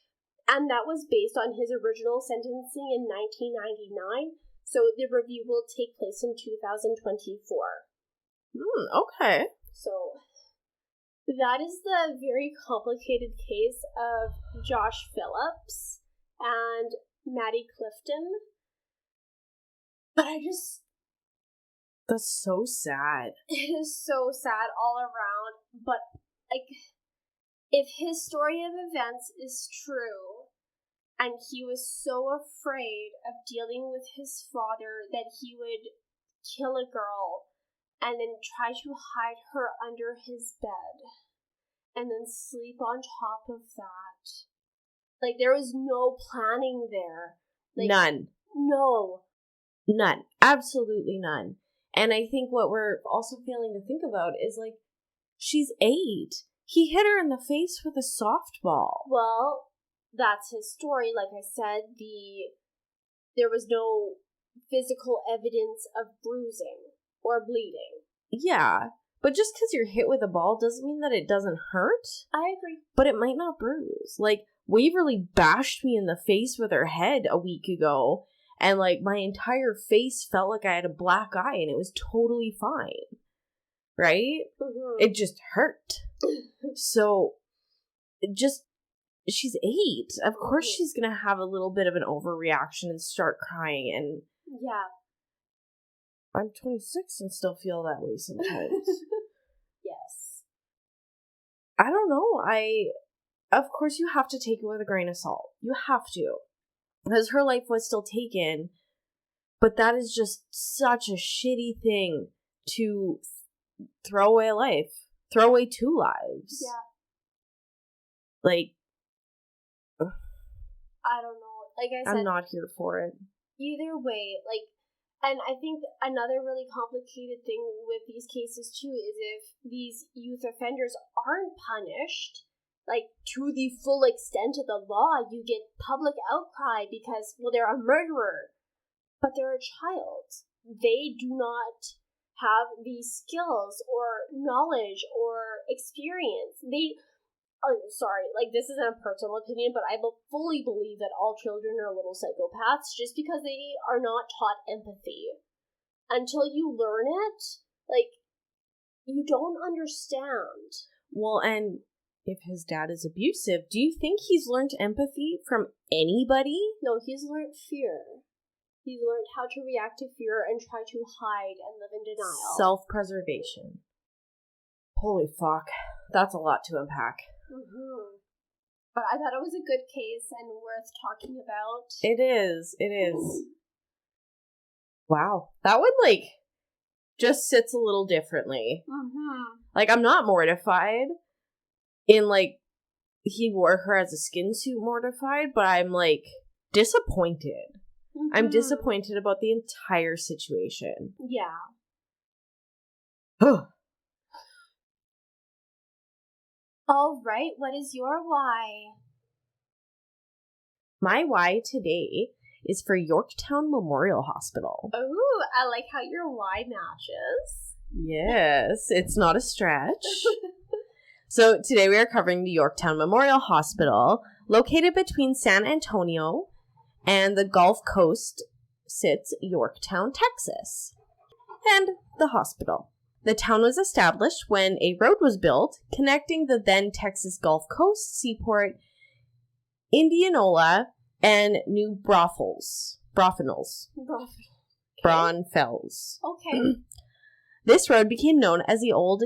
[SPEAKER 1] and that was based on his original sentencing in 1999, so the review will take place in 2024.
[SPEAKER 2] Okay.
[SPEAKER 1] So that is the very complicated case of Josh Phillips and Maddie Clifton. But
[SPEAKER 2] that's so sad.
[SPEAKER 1] It is so sad all around. But, if his story of events is true, and he was so afraid of dealing with his father that he would kill a girl and then try to hide her under his bed and then sleep on top of that. There was no planning there.
[SPEAKER 2] None.
[SPEAKER 1] No.
[SPEAKER 2] None. Absolutely none. And I think what we're also failing to think about is, she's 8. He hit her in the face with a softball.
[SPEAKER 1] Well, that's his story. Like I said, there was no physical evidence of bruising or bleeding.
[SPEAKER 2] Yeah, but just because you're hit with a ball doesn't mean that it doesn't hurt.
[SPEAKER 1] I agree.
[SPEAKER 2] But it might not bruise. Waverly bashed me in the face with her head a week ago, and my entire face felt like I had a black eye, and it was totally fine. Right?
[SPEAKER 1] Mm-hmm.
[SPEAKER 2] It just hurt. So, she's 8. Of course she's gonna have a little bit of an overreaction and start crying, and
[SPEAKER 1] yeah.
[SPEAKER 2] I'm 26 and still feel that way sometimes.
[SPEAKER 1] Yes.
[SPEAKER 2] I don't know. Of course you have to take it with a grain of salt. You have to. Because her life was still taken, but that is just such a shitty thing to throw away a life. Throw away 2 lives.
[SPEAKER 1] Yeah.
[SPEAKER 2] I
[SPEAKER 1] don't know. Like I said,
[SPEAKER 2] I'm not here for it.
[SPEAKER 1] Either way, And I think another really complicated thing with these cases, too, is if these youth offenders aren't punished, like, to the full extent of the law, you get public outcry because, well, they're a murderer, but they're a child. They do not have the skills or knowledge or experience. This isn't a personal opinion, but I fully believe that all children are little psychopaths just because they are not taught empathy. Until you learn it, you don't understand.
[SPEAKER 2] Well, and if his dad is abusive, do you think he's learned empathy from anybody?
[SPEAKER 1] No, he's learned fear. He's learned how to react to fear and try to hide and live in denial.
[SPEAKER 2] Self-preservation. Holy fuck. That's a lot to unpack.
[SPEAKER 1] Mm-hmm. But I thought it was a good case and worth talking about.
[SPEAKER 2] It is. Wow. That one, just sits a little differently.
[SPEAKER 1] Mm-hmm.
[SPEAKER 2] I'm not mortified in, he wore her as a skin suit mortified, but I'm, disappointed. Mm-hmm. I'm disappointed about the entire situation.
[SPEAKER 1] Yeah. All right, what is your why?
[SPEAKER 2] My why today is for Yorktown Memorial Hospital.
[SPEAKER 1] Oh, I like how your why matches.
[SPEAKER 2] Yes, it's not a stretch. So today we are covering the Yorktown Memorial Hospital, located between San Antonio and the Gulf Coast sits Yorktown, Texas, and the hospital. The town was established when a road was built connecting the then Texas Gulf Coast seaport, Indianola, and New Braunfels.
[SPEAKER 1] Okay.
[SPEAKER 2] This road became known as the Old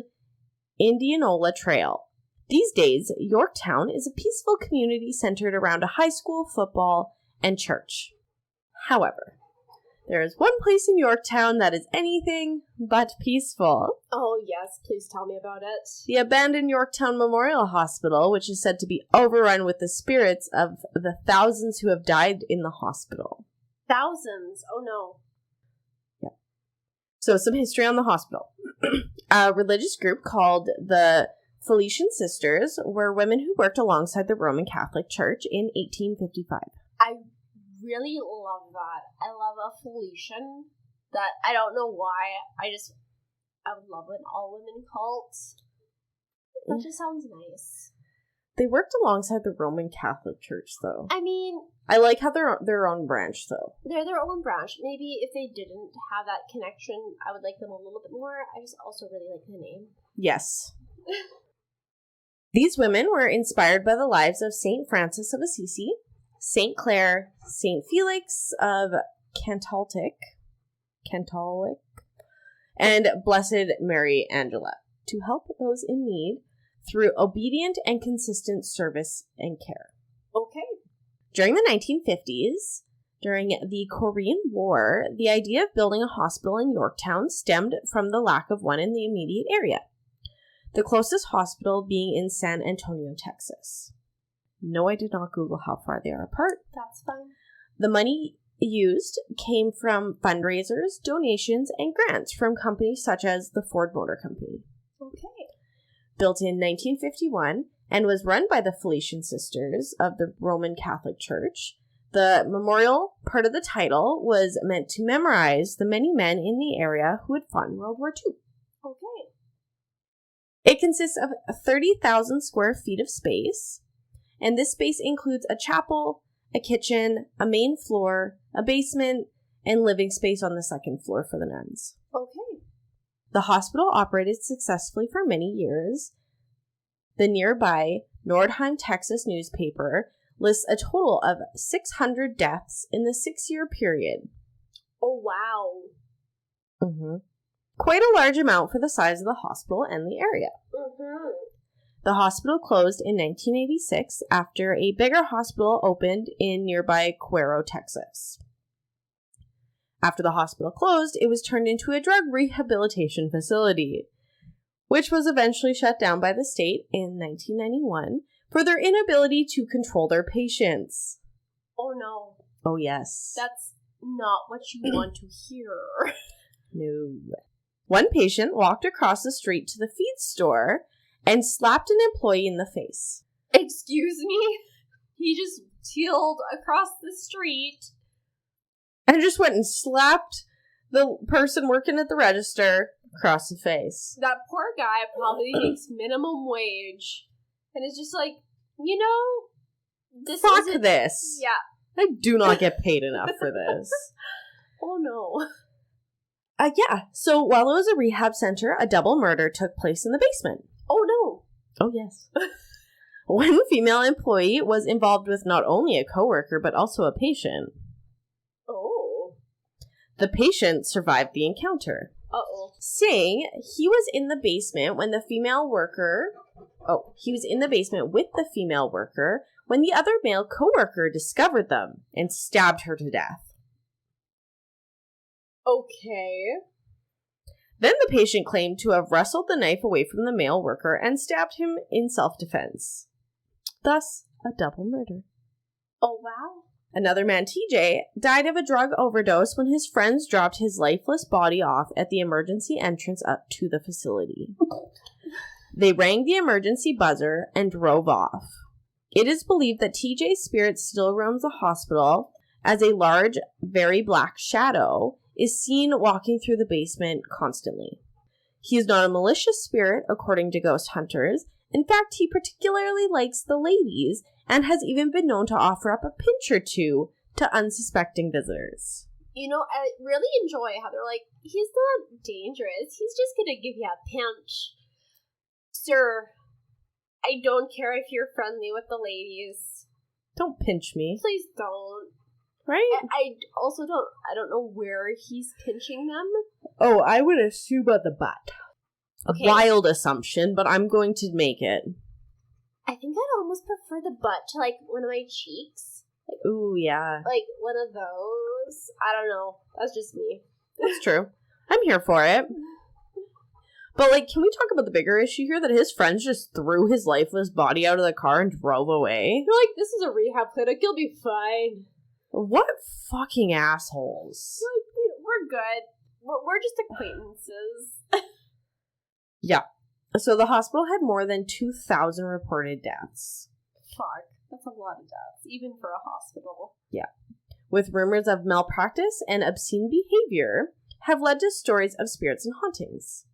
[SPEAKER 2] Indianola Trail. These days, Yorktown is a peaceful community centered around a high school, football, and church. However, there is one place in Yorktown that is anything but peaceful.
[SPEAKER 1] Oh, yes. Please tell me about it.
[SPEAKER 2] The abandoned Yorktown Memorial Hospital, which is said to be overrun with the spirits of the thousands who have died in the hospital.
[SPEAKER 1] Thousands? Oh, no.
[SPEAKER 2] Yeah. So, some history on the hospital. A religious group called the Felician Sisters were women who worked alongside the Roman Catholic Church in 1855.
[SPEAKER 1] I really love that. I love a Felician. That I don't know why. I would love an all-women cult. That just sounds nice.
[SPEAKER 2] They worked alongside the Roman Catholic Church, though.
[SPEAKER 1] I mean,
[SPEAKER 2] I like how they're their own branch, though.
[SPEAKER 1] They're their own branch. Maybe if they didn't have that connection, I would like them a little bit more. I just also really like the name.
[SPEAKER 2] Yes. These women were inspired by the lives of St. Francis of Assisi, St. Clare, St. Felix of Cantalic, and Blessed Mary Angela to help those in need through obedient and consistent service and care.
[SPEAKER 1] Okay.
[SPEAKER 2] During the 1950s, during the Korean War, the idea of building a hospital in Yorktown stemmed from the lack of one in the immediate area, the closest hospital being in San Antonio, Texas. No, I did not Google how far they are apart.
[SPEAKER 1] That's fine.
[SPEAKER 2] The money used came from fundraisers, donations, and grants from companies such as the Ford Motor Company.
[SPEAKER 1] Okay.
[SPEAKER 2] Built in 1951 and was run by the Felician Sisters of the Roman Catholic Church, the memorial part of the title was meant to memorize the many men in the area who had fought in World War II.
[SPEAKER 1] Okay.
[SPEAKER 2] It consists of 30,000 square feet of space, and this space includes a chapel, a kitchen, a main floor, a basement, and living space on the second floor for the nuns.
[SPEAKER 1] Okay.
[SPEAKER 2] The hospital operated successfully for many years. The nearby Nordheim, Texas newspaper lists a total of 600 deaths in the 6-year period.
[SPEAKER 1] Oh, wow.
[SPEAKER 2] Mm-hmm. Quite a large amount for the size of the hospital and the area.
[SPEAKER 1] Mm-hmm.
[SPEAKER 2] The hospital closed in 1986 after a bigger hospital opened in nearby Cuero, Texas. After the hospital closed, it was turned into a drug rehabilitation facility, which was eventually shut down by the state in 1991 for their inability to control their patients.
[SPEAKER 1] Oh, no.
[SPEAKER 2] Oh, yes.
[SPEAKER 1] That's not what you want to hear.
[SPEAKER 2] No. One patient walked across the street to the feed store and slapped an employee in the face.
[SPEAKER 1] Excuse me? He just tealed across the street.
[SPEAKER 2] And just went and slapped the person working at the register across the face.
[SPEAKER 1] That poor guy probably makes minimum wage. And it's just like, you know, this
[SPEAKER 2] Fuck
[SPEAKER 1] isn't...
[SPEAKER 2] this.
[SPEAKER 1] Yeah.
[SPEAKER 2] I do not get paid enough for this.
[SPEAKER 1] Oh no.
[SPEAKER 2] Yeah. So while it was a rehab center, a double murder took place in the basement.
[SPEAKER 1] Oh no.
[SPEAKER 2] Oh yes. One female employee was involved with not only a coworker, but also a patient.
[SPEAKER 1] Oh.
[SPEAKER 2] The patient survived the encounter.
[SPEAKER 1] Uh-oh.
[SPEAKER 2] Saying he was in the basement when the female worker... Oh, he was in the basement with the female worker when the other male coworker discovered them and stabbed her to death.
[SPEAKER 1] Okay.
[SPEAKER 2] Then the patient claimed to have wrestled the knife away from the male worker and stabbed him in self-defense. Thus, a double murder.
[SPEAKER 1] Oh, wow.
[SPEAKER 2] Another man, TJ, died of a drug overdose when his friends dropped his lifeless body off at the emergency entrance up to the facility. They rang the emergency buzzer and drove off. It is believed that TJ's spirit still roams the hospital as a large, very black shadow is seen walking through the basement constantly. He is not a malicious spirit, according to ghost hunters. In fact, he particularly likes the ladies and has even been known to offer up a pinch or two to unsuspecting visitors.
[SPEAKER 1] You know, I really enjoy how they're like, he's not dangerous. He's just gonna give you a pinch. Sir, I don't care if you're friendly with the ladies.
[SPEAKER 2] Don't pinch me.
[SPEAKER 1] Please don't.
[SPEAKER 2] Right?
[SPEAKER 1] I also don't know where he's pinching them.
[SPEAKER 2] Oh, I would assume at the butt.
[SPEAKER 1] Okay.
[SPEAKER 2] Wild assumption, but I'm going to make it.
[SPEAKER 1] I think I'd almost prefer the butt to, like, one of my cheeks. Like,
[SPEAKER 2] ooh, yeah.
[SPEAKER 1] Like, one of those. I don't know. That's just me.
[SPEAKER 2] That's true. I'm here for it. But, like, can we talk about the bigger issue here? That his friends just threw his lifeless body out of the car and drove away?
[SPEAKER 1] They're like, this is a rehab clinic. You'll be fine.
[SPEAKER 2] What fucking assholes.
[SPEAKER 1] Like, we're good. We're just acquaintances.
[SPEAKER 2] Yeah. So the hospital had more than 2,000 reported deaths.
[SPEAKER 1] Fuck. That's a lot of deaths, even for a hospital.
[SPEAKER 2] Yeah. With rumors of malpractice and obscene behavior have led to stories of spirits and hauntings.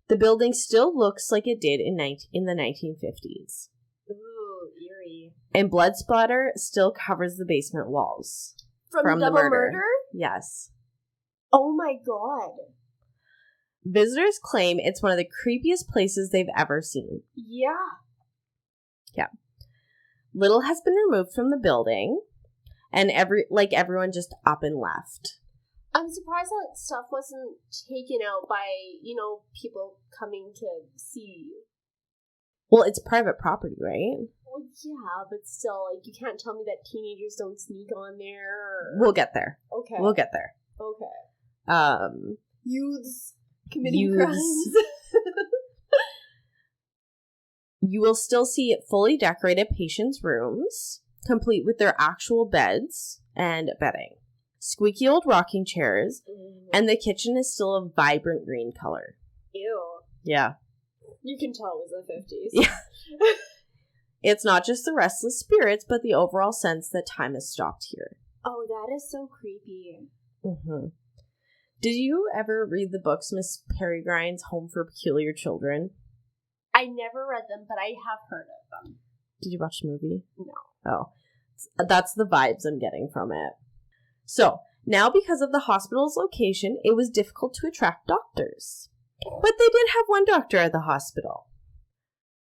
[SPEAKER 2] The building still looks like it did in the 1950s.
[SPEAKER 1] Ooh, eerie.
[SPEAKER 2] And blood splatter still covers the basement walls.
[SPEAKER 1] From the double murder?
[SPEAKER 2] Yes.
[SPEAKER 1] Oh my god.
[SPEAKER 2] Visitors claim it's one of the creepiest places they've ever seen.
[SPEAKER 1] Yeah.
[SPEAKER 2] Yeah. Little has been removed from the building, and everyone just up and left.
[SPEAKER 1] I'm surprised that stuff wasn't taken out by, people coming to see you.
[SPEAKER 2] Well, it's private property, right?
[SPEAKER 1] Well, yeah, but still, you can't tell me that teenagers don't sneak on there. Or...
[SPEAKER 2] We'll get there.
[SPEAKER 1] Okay.
[SPEAKER 2] We'll get there.
[SPEAKER 1] Okay. Youths committing crimes.
[SPEAKER 2] You will still see fully decorated patients' rooms, complete with their actual beds and bedding. Squeaky old rocking chairs, and the kitchen is still a vibrant green color.
[SPEAKER 1] Ew.
[SPEAKER 2] Yeah.
[SPEAKER 1] You can tell it was the 50s.
[SPEAKER 2] Yeah. It's not just the restless spirits, but the overall sense that time has stopped here.
[SPEAKER 1] Oh, that is so creepy.
[SPEAKER 2] Mm-hmm. Did you ever read the books Miss Peregrine's Home for Peculiar Children?
[SPEAKER 1] I never read them, but I have heard of them.
[SPEAKER 2] Did you watch the movie?
[SPEAKER 1] No.
[SPEAKER 2] Oh. That's the vibes I'm getting from it. So, now because of the hospital's location, it was difficult to attract doctors. But they did have one doctor at the hospital.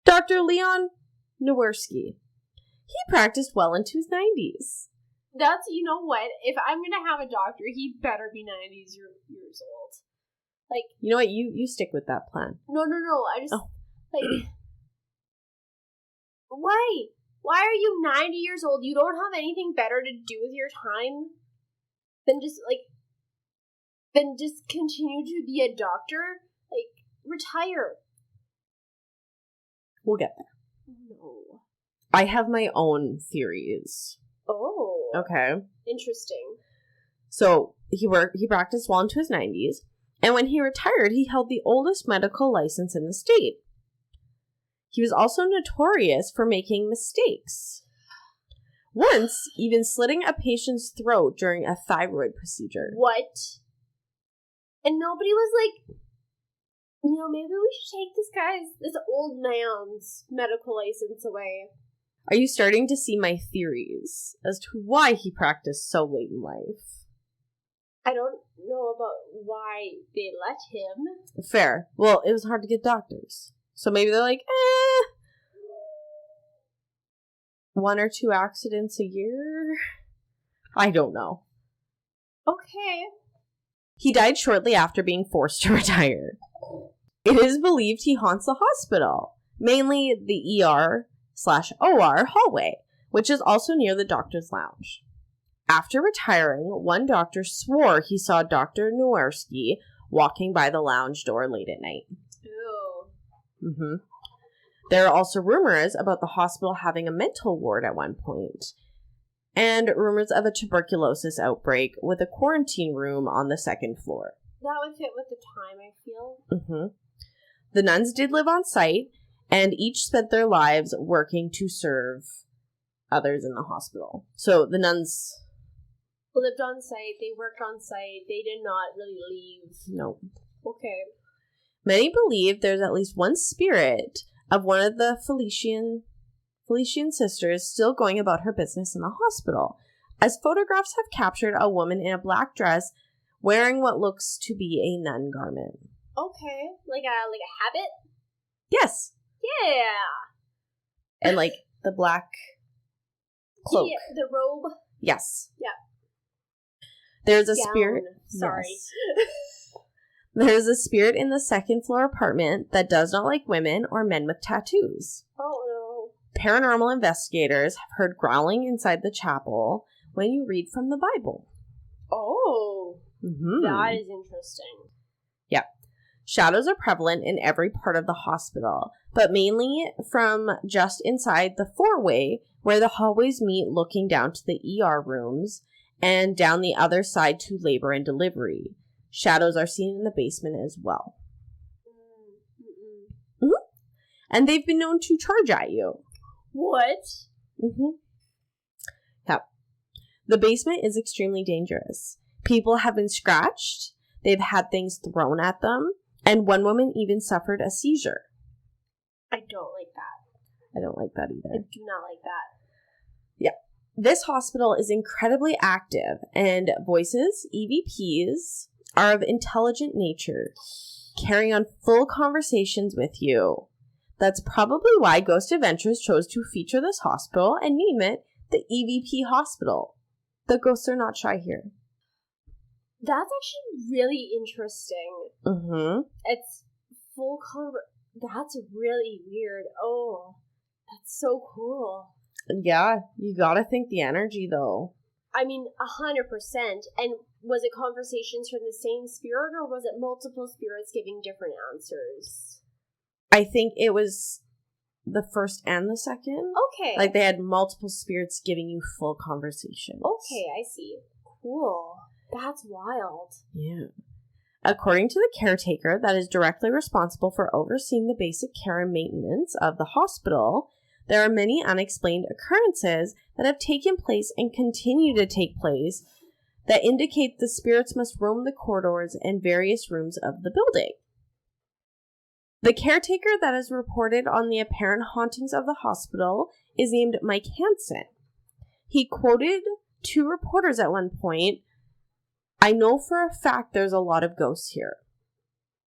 [SPEAKER 2] Dr. Leon Nowierski. He practiced well into his 90s.
[SPEAKER 1] That's, you know what? If I'm going to have a doctor, he better be 90s years old. Like...
[SPEAKER 2] You know what? You stick with that plan.
[SPEAKER 1] No. I just... Oh. Like... Why? Why are you 90 years old? You don't have anything better to do with your time than just continue to be a doctor? Like, retire.
[SPEAKER 2] We'll get there.
[SPEAKER 1] No.
[SPEAKER 2] I have my own theories.
[SPEAKER 1] Oh.
[SPEAKER 2] Okay.
[SPEAKER 1] Interesting.
[SPEAKER 2] So he practiced well into his 90s, and when he retired, he held the oldest medical license in the state. He was also notorious for making mistakes. Once, even slitting a patient's throat during a thyroid procedure.
[SPEAKER 1] What? And nobody was like, maybe we should take this old man's medical license away.
[SPEAKER 2] Are you starting to see my theories as to why he practiced so late in life?
[SPEAKER 1] I don't know about why they let him.
[SPEAKER 2] Fair. Well, it was hard to get doctors. So maybe they're like, 1 or 2 accidents a year? I don't know.
[SPEAKER 1] Okay.
[SPEAKER 2] He died shortly after being forced to retire. It is believed he haunts the hospital, mainly the ER/OR hallway, which is also near the doctor's lounge. After retiring, one doctor swore he saw Dr. Nowierski walking by the lounge door late at night.
[SPEAKER 1] Ew.
[SPEAKER 2] There are also rumors about the hospital having a mental ward at one point, and rumors of a tuberculosis outbreak with a quarantine room on the 2nd floor.
[SPEAKER 1] That would fit with the time, I feel.
[SPEAKER 2] The nuns did live on site, and each spent their lives working to serve others in the hospital. So the nuns
[SPEAKER 1] lived on site, they worked on site, they did not really leave.
[SPEAKER 2] No.
[SPEAKER 1] Okay.
[SPEAKER 2] Many believe there's at least one spirit of one of the Felician sisters still going about her business in the hospital, as photographs have captured a woman in a black dress wearing what looks to be a nun garment.
[SPEAKER 1] Okay. Like a habit?
[SPEAKER 2] Yes.
[SPEAKER 1] Yeah.
[SPEAKER 2] And like the black cloak.
[SPEAKER 1] Yeah, the robe.
[SPEAKER 2] Yes.
[SPEAKER 1] Yeah.
[SPEAKER 2] There's a
[SPEAKER 1] Gown.
[SPEAKER 2] spirit.
[SPEAKER 1] Sorry.
[SPEAKER 2] Yes. There's a spirit in the 2nd floor apartment that does not like women or men with tattoos.
[SPEAKER 1] Oh no.
[SPEAKER 2] Paranormal investigators have heard growling inside the chapel when you read from the Bible.
[SPEAKER 1] Oh. That is interesting.
[SPEAKER 2] Yeah. Shadows are prevalent in every part of the hospital, but mainly from just inside the 4-way where the hallways meet, looking down to the ER rooms and down the other side to labor and delivery. Shadows are seen in the basement as well. And they've been known to charge at you.
[SPEAKER 1] What?
[SPEAKER 2] Yep. The basement is extremely dangerous. People have been scratched, they've had things thrown at them, and one woman even suffered a seizure.
[SPEAKER 1] I don't like that.
[SPEAKER 2] I don't like that either.
[SPEAKER 1] I do not like that.
[SPEAKER 2] Yeah. This hospital is incredibly active, and voices, EVPs, are of intelligent nature, carrying on full conversations with you. That's probably why Ghost Adventures chose to feature this hospital and name it the EVP Hospital. The ghosts are not shy here.
[SPEAKER 1] That's actually really interesting. It's full That's really weird. Oh, that's so cool.
[SPEAKER 2] Yeah, you gotta think the energy, though.
[SPEAKER 1] I mean, 100%. And was it conversations from the same spirit, or was it multiple spirits giving different answers?
[SPEAKER 2] I think it was the first and the second.
[SPEAKER 1] Okay.
[SPEAKER 2] Like, they had multiple spirits giving you full conversations.
[SPEAKER 1] Okay, I see. Cool. That's wild.
[SPEAKER 2] Yeah. According to the caretaker that is directly responsible for overseeing the basic care and maintenance of the hospital, there are many unexplained occurrences that have taken place and continue to take place that indicate the spirits must roam the corridors and various rooms of the building. The caretaker that has reported on the apparent hauntings of the hospital is named Mike Hansen. He quoted 2 reporters at one point, "I know for a fact there's a lot of ghosts here,"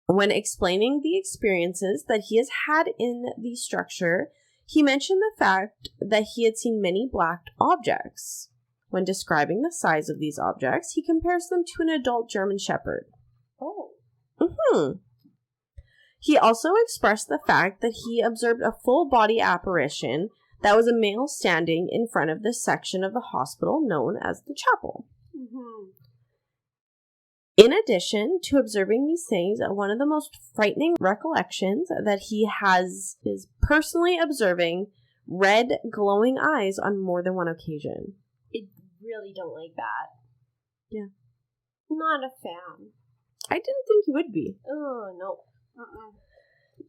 [SPEAKER 2] when explaining the experiences that he has had in the structure. He mentioned the fact that he had seen many black objects. When describing the size of these objects, he compares them to an adult German Shepherd.
[SPEAKER 1] Oh.
[SPEAKER 2] He also expressed the fact that he observed a full-body apparition that was a male standing in front of this section of the hospital known as the chapel. In addition to observing these things, one of the most frightening recollections that he has is personally observing red glowing eyes on more than one occasion.
[SPEAKER 1] I really don't like that.
[SPEAKER 2] Yeah.
[SPEAKER 1] Not a fan.
[SPEAKER 2] I didn't think you would be.
[SPEAKER 1] Oh, no. Uh-uh.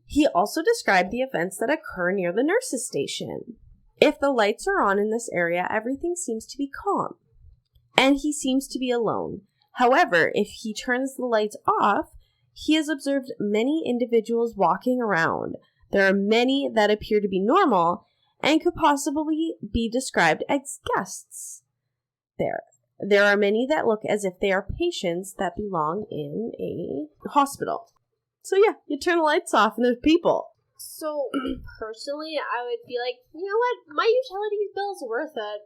[SPEAKER 2] He also described the events that occur near the nurse's station. If the lights are on in this area, everything seems to be calm. And he seems to be alone. However, if he turns the lights off, he has observed many individuals walking around. There are many that appear to be normal and could possibly be described as guests there. There are many that look as if they are patients that belong in a hospital. So yeah, you turn the lights off and there's people.
[SPEAKER 1] So, personally, I would be like, you know what? My utilities bill's worth it.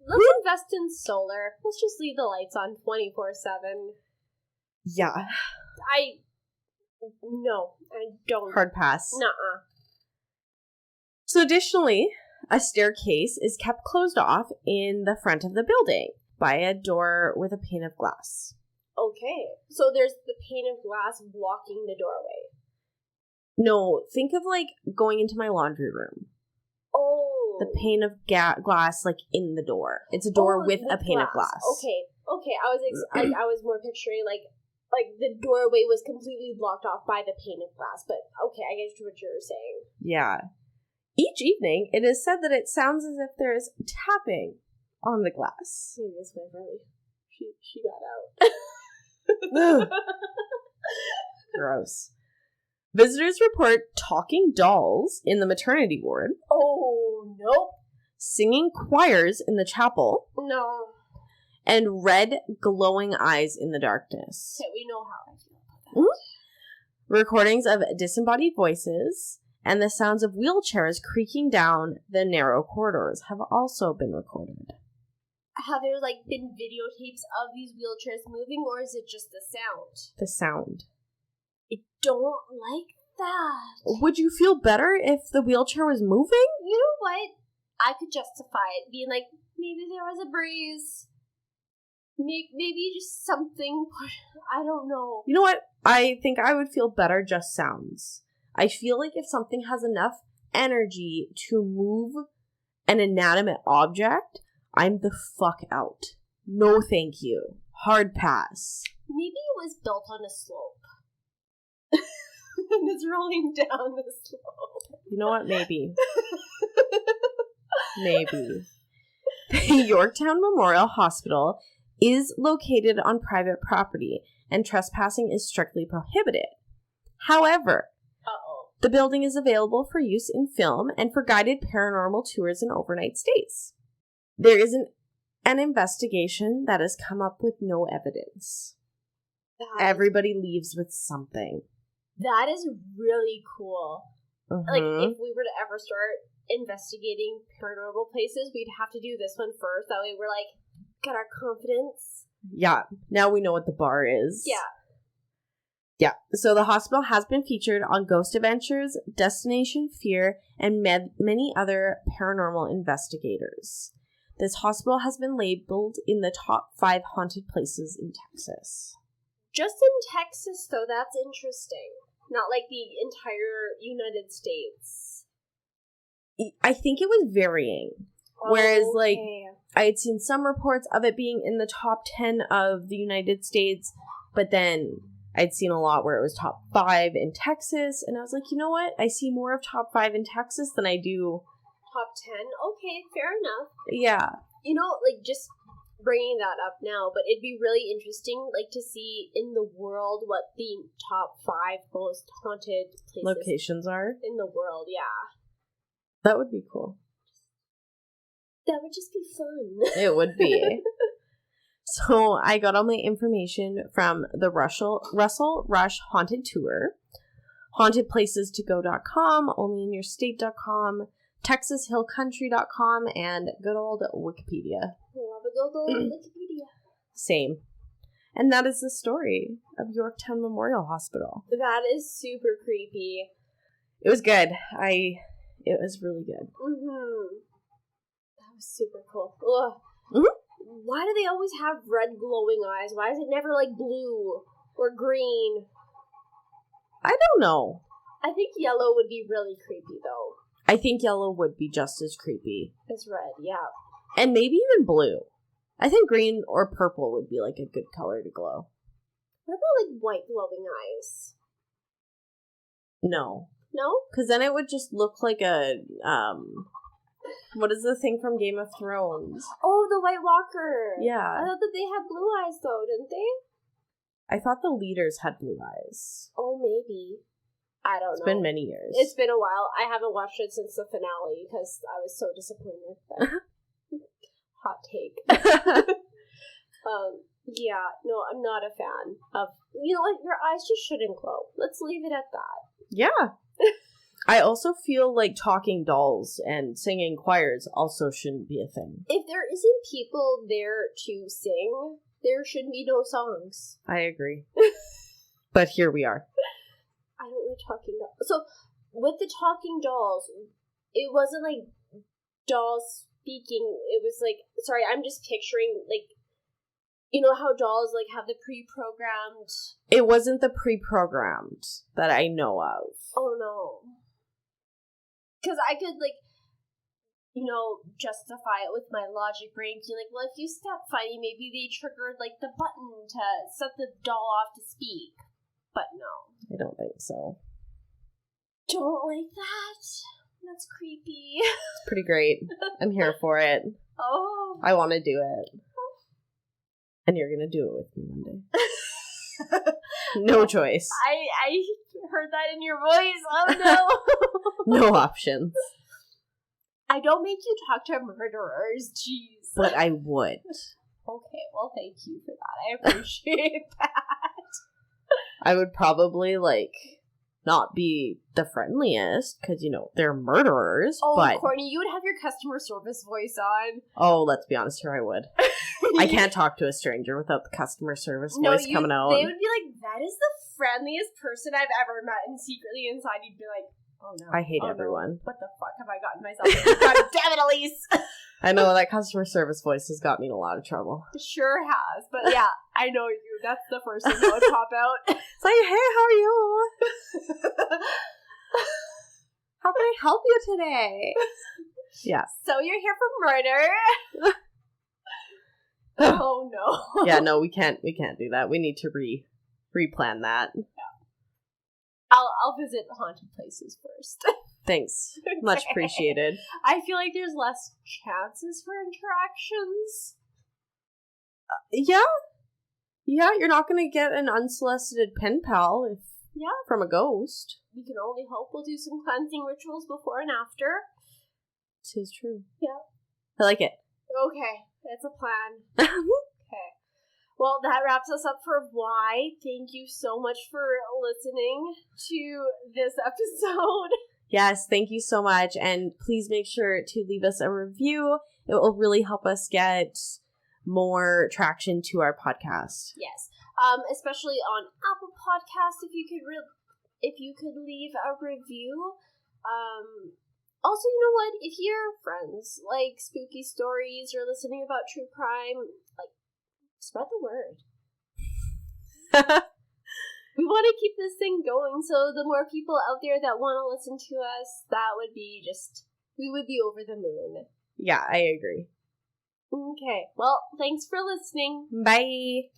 [SPEAKER 1] Let's invest in solar. Let's just leave the lights on 24/7.
[SPEAKER 2] Yeah.
[SPEAKER 1] No, I don't.
[SPEAKER 2] Hard pass.
[SPEAKER 1] Nuh-uh.
[SPEAKER 2] So additionally, a staircase is kept closed off in the front of the building by a door with a pane of glass.
[SPEAKER 1] Okay. So there's the pane of glass blocking the doorway.
[SPEAKER 2] No, think of like going into my laundry room.
[SPEAKER 1] Oh.
[SPEAKER 2] The pane of glass like in the door. It's a door with a pane of glass.
[SPEAKER 1] Okay. I was more picturing like the doorway was completely blocked off by the pane of glass. But okay, I get what you're saying.
[SPEAKER 2] Yeah. Each evening, it is said that it sounds as if there is tapping on the glass.
[SPEAKER 1] Maybe this way, really. She got out.
[SPEAKER 2] Gross. Visitors report talking dolls in the maternity ward.
[SPEAKER 1] Oh, nope.
[SPEAKER 2] Singing choirs in the chapel.
[SPEAKER 1] No.
[SPEAKER 2] And red glowing eyes in the darkness.
[SPEAKER 1] Okay, we know how I feel about that.
[SPEAKER 2] Mm-hmm. Recordings of disembodied voices and the sounds of wheelchairs creaking down the narrow corridors have also been recorded.
[SPEAKER 1] Have there, been videotapes of these wheelchairs moving, or is it just the sound?
[SPEAKER 2] The sound.
[SPEAKER 1] I don't like that.
[SPEAKER 2] Would you feel better if the wheelchair was moving?
[SPEAKER 1] You know what? I could justify it, being like, maybe there was a breeze. Maybe just something. I don't know.
[SPEAKER 2] You know what? I think I would feel better just sounds. I feel like if something has enough energy to move an inanimate object, I'm the fuck out. No thank you. Hard pass.
[SPEAKER 1] Maybe it was built on a slope. And it's rolling down the slope.
[SPEAKER 2] You know what? Maybe. Maybe. The Yorktown Memorial Hospital is located on private property, and trespassing is strictly prohibited. However, the building is available for use in film and for guided paranormal tours and overnight stays. There is an investigation that has come up with no evidence. Everybody leaves with something.
[SPEAKER 1] That is really cool.
[SPEAKER 2] Mm-hmm.
[SPEAKER 1] If we were to ever start investigating paranormal places, we'd have to do this one first. That way we're got our confidence.
[SPEAKER 2] Yeah. Now we know what the bar is.
[SPEAKER 1] Yeah.
[SPEAKER 2] Yeah. So the hospital has been featured on Ghost Adventures, Destination Fear, and many other paranormal investigators. This hospital has been labeled in the top 5 haunted places in Texas.
[SPEAKER 1] Just in Texas, though, that's interesting. Not the entire United States.
[SPEAKER 2] I think it was varying. Whereas, I had seen some reports of it being in the top 10 of the United States, but then I'd seen a lot where it was top 5 in Texas, and I was like, you know what? I see more of top 5 in Texas than I do...
[SPEAKER 1] Top 10? Okay, fair enough.
[SPEAKER 2] Yeah.
[SPEAKER 1] You know, just bringing that up now, but it'd be really interesting, to see in the world what the top 5 most haunted places...
[SPEAKER 2] locations are?
[SPEAKER 1] In the world, yeah.
[SPEAKER 2] That would be cool.
[SPEAKER 1] That would just be fun.
[SPEAKER 2] It would be. So I got all my information from the Russell Rush Haunted Tour, hauntedplacestogo.com, onlyinyourstate.com, texashillcountry.com, and good old Wikipedia.
[SPEAKER 1] Love a good old Wikipedia.
[SPEAKER 2] Same. And that is the story of Yorktown Memorial Hospital.
[SPEAKER 1] That is super creepy.
[SPEAKER 2] It was good. It was really good.
[SPEAKER 1] Mm-hmm. That was super cool. Ugh.
[SPEAKER 2] Mm-hmm.
[SPEAKER 1] Why do they always have red glowing eyes? Why is it never blue or green?
[SPEAKER 2] I don't know.
[SPEAKER 1] I think yellow would be really creepy, though.
[SPEAKER 2] I think yellow would be just as creepy.
[SPEAKER 1] As red, yeah.
[SPEAKER 2] And maybe even blue. I think green or purple would be a good color to glow.
[SPEAKER 1] What about, like, white glowing eyes?
[SPEAKER 2] No.
[SPEAKER 1] No?
[SPEAKER 2] Because then it would just look like a, what is the thing from Game of Thrones?
[SPEAKER 1] Oh, the White Walker.
[SPEAKER 2] Yeah.
[SPEAKER 1] I thought that they had blue eyes, though, didn't they?
[SPEAKER 2] I thought the leaders had blue eyes.
[SPEAKER 1] Oh, maybe. I don't know.
[SPEAKER 2] It's been many years.
[SPEAKER 1] It's been a while. I haven't watched it since the finale because I was so disappointed. Hot take. Yeah, no, I'm not a fan of... You know what? Your eyes just shouldn't glow. Let's leave it at that.
[SPEAKER 2] Yeah. I also feel like talking dolls and singing choirs also shouldn't be a thing.
[SPEAKER 1] If there isn't people there to sing, there should be no songs.
[SPEAKER 2] I agree. But here we are.
[SPEAKER 1] I don't like talking dolls. So, with the talking dolls, it wasn't like dolls speaking. It was like, sorry, I'm just picturing, like, you know how dolls, like, have the pre-programmed...
[SPEAKER 2] It wasn't the pre-programmed that I know of.
[SPEAKER 1] Oh, no. Because I could, like, you know, justify it with my logic brain, being like, well, if you step funny, maybe they triggered, like, the button to set the doll off to speak. But no.
[SPEAKER 2] I don't think so.
[SPEAKER 1] Don't like that. That's creepy.
[SPEAKER 2] It's pretty great. I'm here for it.
[SPEAKER 1] Oh.
[SPEAKER 2] I want to do it. And you're going to do it with me one day. No choice.
[SPEAKER 1] I heard that in your voice. Oh, no.
[SPEAKER 2] No options.
[SPEAKER 1] I don't make you talk to murderers. Jeez.
[SPEAKER 2] But I would.
[SPEAKER 1] Okay, well, thank you for that. I appreciate that.
[SPEAKER 2] I would probably, like, not be the friendliest, because, you know, they're murderers, but...
[SPEAKER 1] Kourtney, you would have your customer service voice on.
[SPEAKER 2] Oh, let's be honest here, I would. I can't talk to a stranger without the customer service voice coming out.
[SPEAKER 1] They would be like, that is the friendliest person I've ever met, and secretly inside you'd be like, oh no.
[SPEAKER 2] I hate everyone.
[SPEAKER 1] No. What the fuck have I gotten myself into? God damn it, Elyse!
[SPEAKER 2] I know that customer service voice has got me in a lot of trouble.
[SPEAKER 1] Sure has, but yeah, I know you. That's the first thing that would pop out.
[SPEAKER 2] It's like, hey, how are you? How can I help you today? Yeah.
[SPEAKER 1] So you're here for murder? Oh no.
[SPEAKER 2] Yeah, no, we can't do that. We need to replan that.
[SPEAKER 1] Yeah. I'll visit the haunted places first.
[SPEAKER 2] Thanks. Much appreciated.
[SPEAKER 1] I feel like there's less chances for interactions.
[SPEAKER 2] Yeah. Yeah, you're not going to get an unsolicited pen pal from a ghost.
[SPEAKER 1] We can only hope we'll do some cleansing rituals before and after.
[SPEAKER 2] 'Tis true.
[SPEAKER 1] Yeah.
[SPEAKER 2] I like it.
[SPEAKER 1] Okay, that's a plan. Okay. Well, that wraps us up for Why. Thank you so much for listening to this episode.
[SPEAKER 2] Yes, thank you so much. And please make sure to leave us a review. It will really help us get more traction to our podcast.
[SPEAKER 1] Yes. Especially on Apple Podcasts, if you could leave a review. Also, you know what? If your friends like spooky stories or listening about true crime, like, spread the word. We want to keep this thing going, so the more people out there that want to listen to us, we would be over the moon.
[SPEAKER 2] Yeah, I agree.
[SPEAKER 1] Okay. Well, thanks for listening.
[SPEAKER 2] Bye.